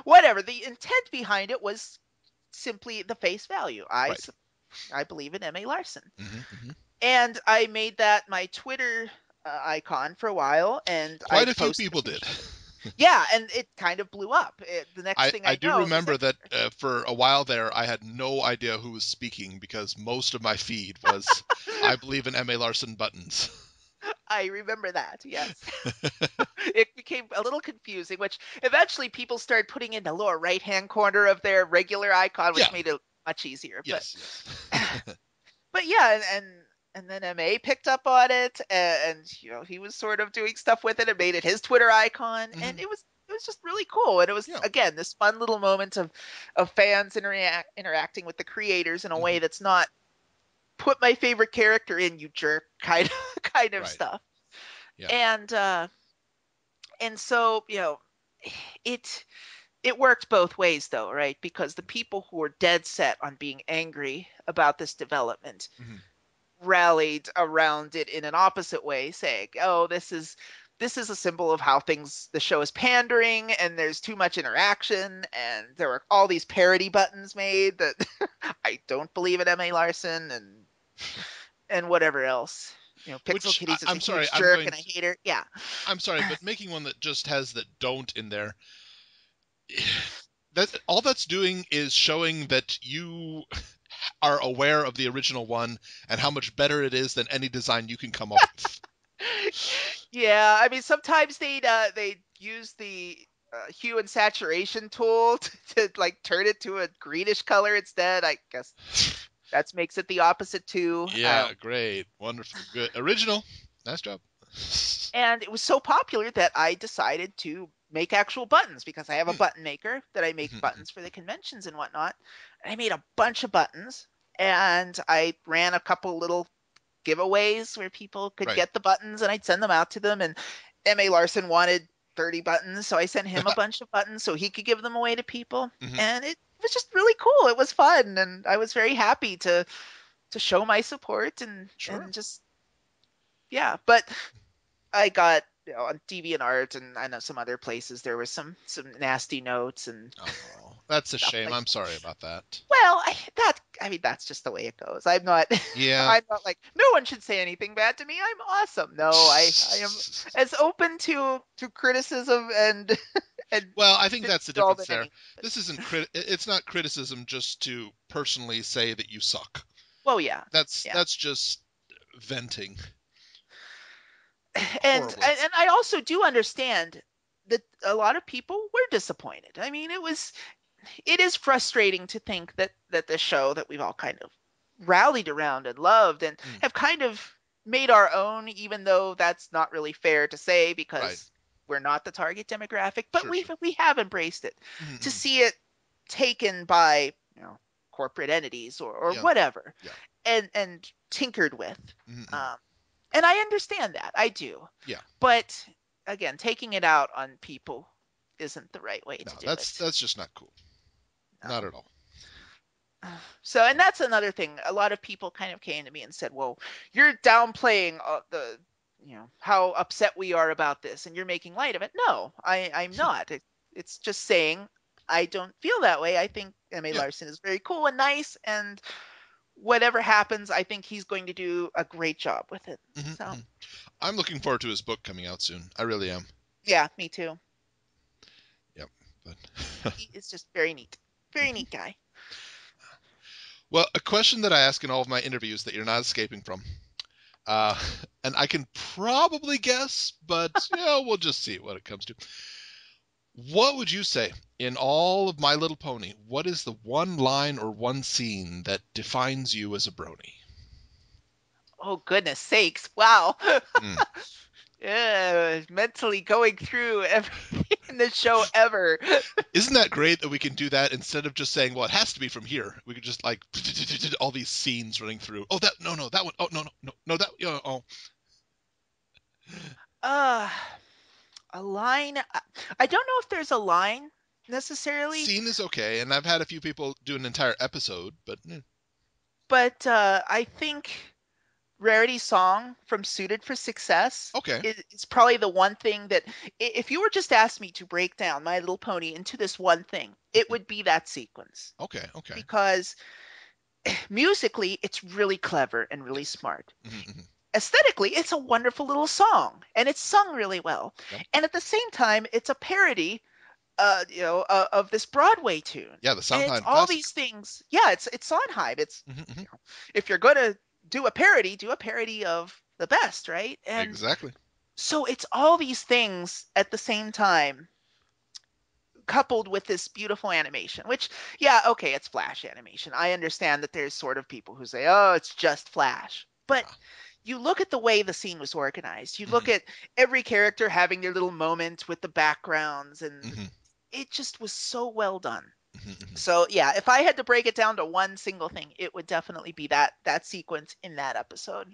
whatever. The intent behind it was simply the face value. Right. I believe in M.A. Larson, Mm-hmm. Mm-hmm. and I made that my Twitter icon for a while, and Quite I'd a few post people did. occasionally. Yeah, and it kind of blew up. The next thing I I do know, there's remember that for a while there, I had no idea who was speaking because most of my feed was, I believe in M.A. Larson buttons. I remember that. Yes. It became a little confusing, which eventually people started putting in the lower right-hand corner of their regular icon, Yeah. which made it much easier. But Yes. Yes. but yeah, and then MA picked up on it, and he was sort of doing stuff with it and made it his Twitter icon, Mm-hmm. and it was just really cool. And it was Yeah. again this fun little moment of fans interacting with the creators in a Mm-hmm. way that's not put my favorite character in, you jerk, kind of Right. stuff. Yeah. And so it it worked both ways though, right? Because the people who were dead set on being angry about this development Mm-hmm. rallied around it in an opposite way, saying, "Oh, this is a symbol of how the show is pandering, and there's too much interaction, and there were all these parody buttons made that I don't believe in M.A. Larson and whatever else. Which Pixelkitties is a I'm sorry, huge jerk, and I hate her. Yeah, I'm sorry, but making one that just has the don't in there, that all that's doing is showing that you are aware of the original one and how much better it is than any design you can come up with. yeah. I mean, sometimes they use the hue and saturation tool to like turn it to a greenish color instead. I guess that makes it the opposite too. I Yeah, don't. great, wonderful, good, original. Nice job. And it was so popular that I decided to make actual buttons because I have a Hmm. button maker that I make Mhm, mhm. buttons for the conventions and whatnot. And I made a bunch of buttons, and I ran a couple little giveaways where people could Right. get the buttons, and I'd send them out to them. And M.A. Larson wanted 30 buttons, so I sent him a bunch of buttons so he could give them away to people. Mhm. And it was just really cool. It was fun, and I was very happy to show my support Sure. and just yeah. But I got on DeviantArt and I know some other places there was some nasty notes and Oh, that's a stuff shame. like. I'm sorry about that. Well, I mean that's just the way it goes. I'm not Yeah. I'm not like no one should say anything bad to me. I'm awesome. No, I am as open to criticism and and Well, I think to that's the all difference than there. anything. This isn't it's not criticism just to personally say that you suck. Well, yeah, yeah. That's just venting And horribly. and I also do understand that a lot of people were disappointed. I mean, it is frustrating to think that this show that we've all kind of rallied around and loved and Mm, have kind of made our own, even though that's not really fair to say right. because we're not the target demographic, but Sure, we sure. we have embraced it. To Mm-hmm. see it taken by corporate entities or Yeah. whatever Yeah. and tinkered with. Mm-hmm. Um, and I understand that. I do. Yeah. But again, taking it out on people isn't the right way No, to do it. that's just not cool. Not No. at all. So, and that's another thing. A lot of people kind of came to me and said, "Well, you're downplaying how upset we are about this, and you're making light of it." No, I'm not. It's just saying I don't feel that way. I think M.A. Yeah. Larson is very cool and nice, and whatever happens, I think he's going to do a great job with it. So, Mm-hmm. I'm looking forward to his book coming out soon. I really am. yeah, me too. Yep. But He is just very neat, very Mhm. neat guy. Well, a question that I ask in all of my interviews that you're not escaping from, uh, and I can probably guess, but we'll just see what it comes to. What would you say in all of My Little Pony? What is the one line or one scene that defines you as a brony? Oh, goodness sakes. Wow. Mm. Mentally going through everything in the show ever. Isn't that great that we can do that instead of just saying, well, it has to be from here? We could just like all these scenes running through. Oh, that no, that one. Oh, no, that oh. Uh, a line. I don't know if there's a line necessarily, Scene is okay, and I've had a few people do an entire episode, but but I think Rarity's song from Suited for Success okay, is probably the one thing that, if you were just asked me to break down My Little Pony into this one thing, it would be that sequence. okay. Because musically, it's really clever and really Yes. smart. Mm-hmm. Aesthetically, it's a wonderful little song, and it's sung really well. Yep. And at the same time, it's a parody, of this Broadway tune. Yeah, the And it's Sondheim all classic. these things. Yeah, it's Sondheim. It's, Mm-hmm. if you're gonna do a parody of the best, right? And Exactly. so it's all these things at the same time, coupled with this beautiful animation, which, yeah, okay, it's Flash animation. I understand that there's sort of people who say, oh, it's just Flash. But Yeah. you look at the way the scene was organized, you Mm-hmm. look at every character having their little moment with the backgrounds, and Mm-hmm. it just was so well done. Mm-hmm. So yeah, if I had to break it down to one single thing, it would definitely be that sequence in that episode.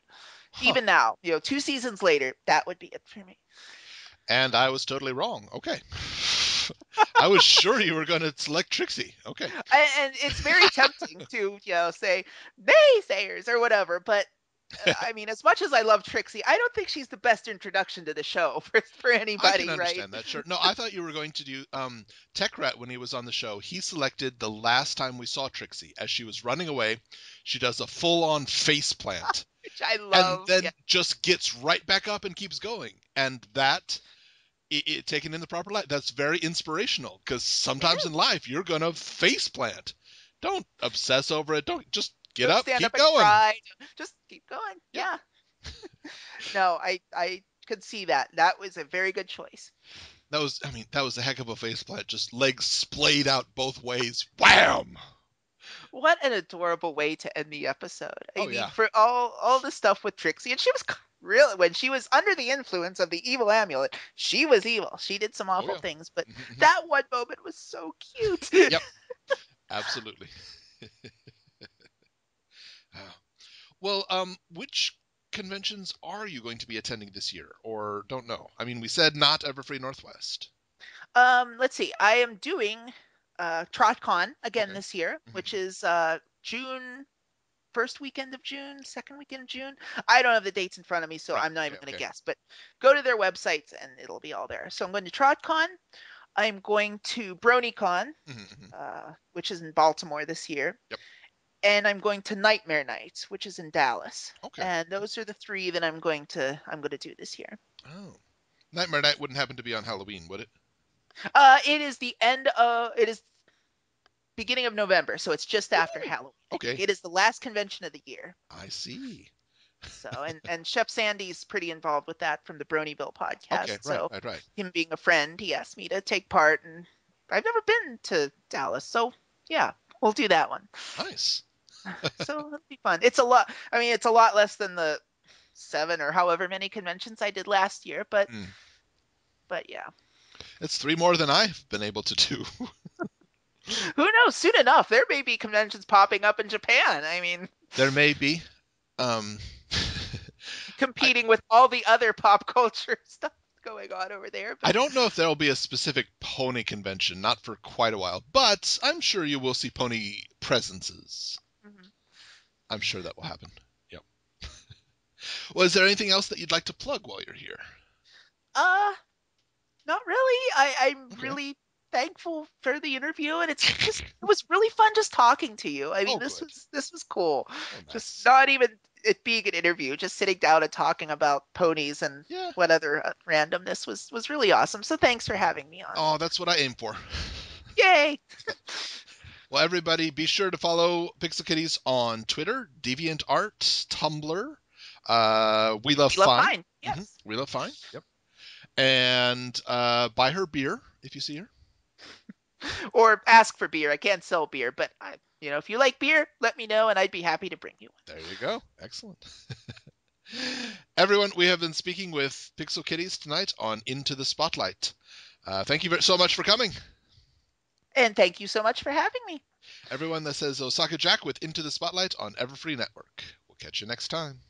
Huh. Even now, 2 seasons later, that would be it for me. And I was totally wrong. Okay. I was sure you were going to select Trixie. Okay. And it's very tempting to, say naysayers or whatever, but I mean, as much as I love Trixie, I don't think she's the best introduction to the show for I can anybody, right? understand that. Sure. No, I thought you were going to do Tech Rat when he was on the show. He selected the last time we saw Trixie as she was running away. She does a full-on face plant Which I and love. then Yeah, just gets right back up and keeps going. And that, taken in the proper light, that's very inspirational because it sometimes in is. life you're gonna face plant. Don't obsess over it. Don't just get Don't up, stand keep up and going. cry. Just keep going. Yep. Yeah. No, I could see that. That was a very good choice. That was a heck of a face plant. Just legs splayed out both ways. Wham! What an adorable way to end the episode. I Oh mean, yeah. for all the stuff with Trixie, and she was really, when she was under the influence of the evil amulet, she was evil. She did some Oh awful yeah. things, but Mhm. that one moment was so cute. Yep. Absolutely. Ah. Well, which conventions are you going to be attending this year, or don't know? I mean, we said not Everfree Northwest. Let's see. I am doing TrotCon again Okay. this year, Mhm. which is June, first weekend of June, second weekend of June. I don't have the dates in front of me, so Right. I'm not Okay. even going to Okay. guess. But go to their websites and it'll be all there. So I'm going to TrotCon. I'm going to BronyCon, Hmm. which is in Baltimore this year, Yep. and I'm going to Nightmare Nights, which is in Dallas. Okay. And those are the three that I'm going to do this year. Oh. Nightmare Night wouldn't happen to be on Halloween, would it? It is beginning of November, so it's just after Ooh. Halloween. I think Okay. it is the last convention of the year. I see. So, and Chef Sandy's pretty involved with that from the Bronyville Okay. podcast. Right. So, Right. Right. him being a friend, he asked me to take part, and I've never been to Dallas, so yeah, we'll do that one. Nice. So it'll be fun. It's a lot. I mean, it's a lot less than the 7 or however many conventions I did last year, but Mm. yeah. It's three more than I've been able to do. Who knows? Soon enough, there may be conventions popping up in Japan. I mean, There may be. Um, I competing with all the other pop culture stuff going on over there. I But don't know if there will be a specific pony convention, not for quite a while, but I'm sure you will see pony presences. mhm. I'm sure that will happen. Yep. Well, is there anything else that you'd like to plug while you're here? uh, not really. I'm Okay. really thankful for the interview, and it was really fun just talking to you. I mean, Oh, this good. was this was cool. Oh, Just nice. not even it being an interview, just sitting down and talking about ponies and Yeah. what other randomness was really awesome. So thanks for having me on. Oh, that's what I aim for. Yay! Well, everybody, be sure to follow Pixelkitties on Twitter, DeviantArt, Tumblr. We Love We love Fine. fine. Yes. We Love Fine. Yep. And buy her beer if you see her. Or ask for beer. I can't sell beer, but if you like beer, let me know and I'd be happy to bring you one. There you go. Excellent. Everyone, we have been speaking with Pixelkitties tonight on Into the Spotlight. Thank you so much for coming. And thank you so much for having me. Everyone, that says OsakaJack with Into the Spotlight on Everfree Network. We'll catch you next time.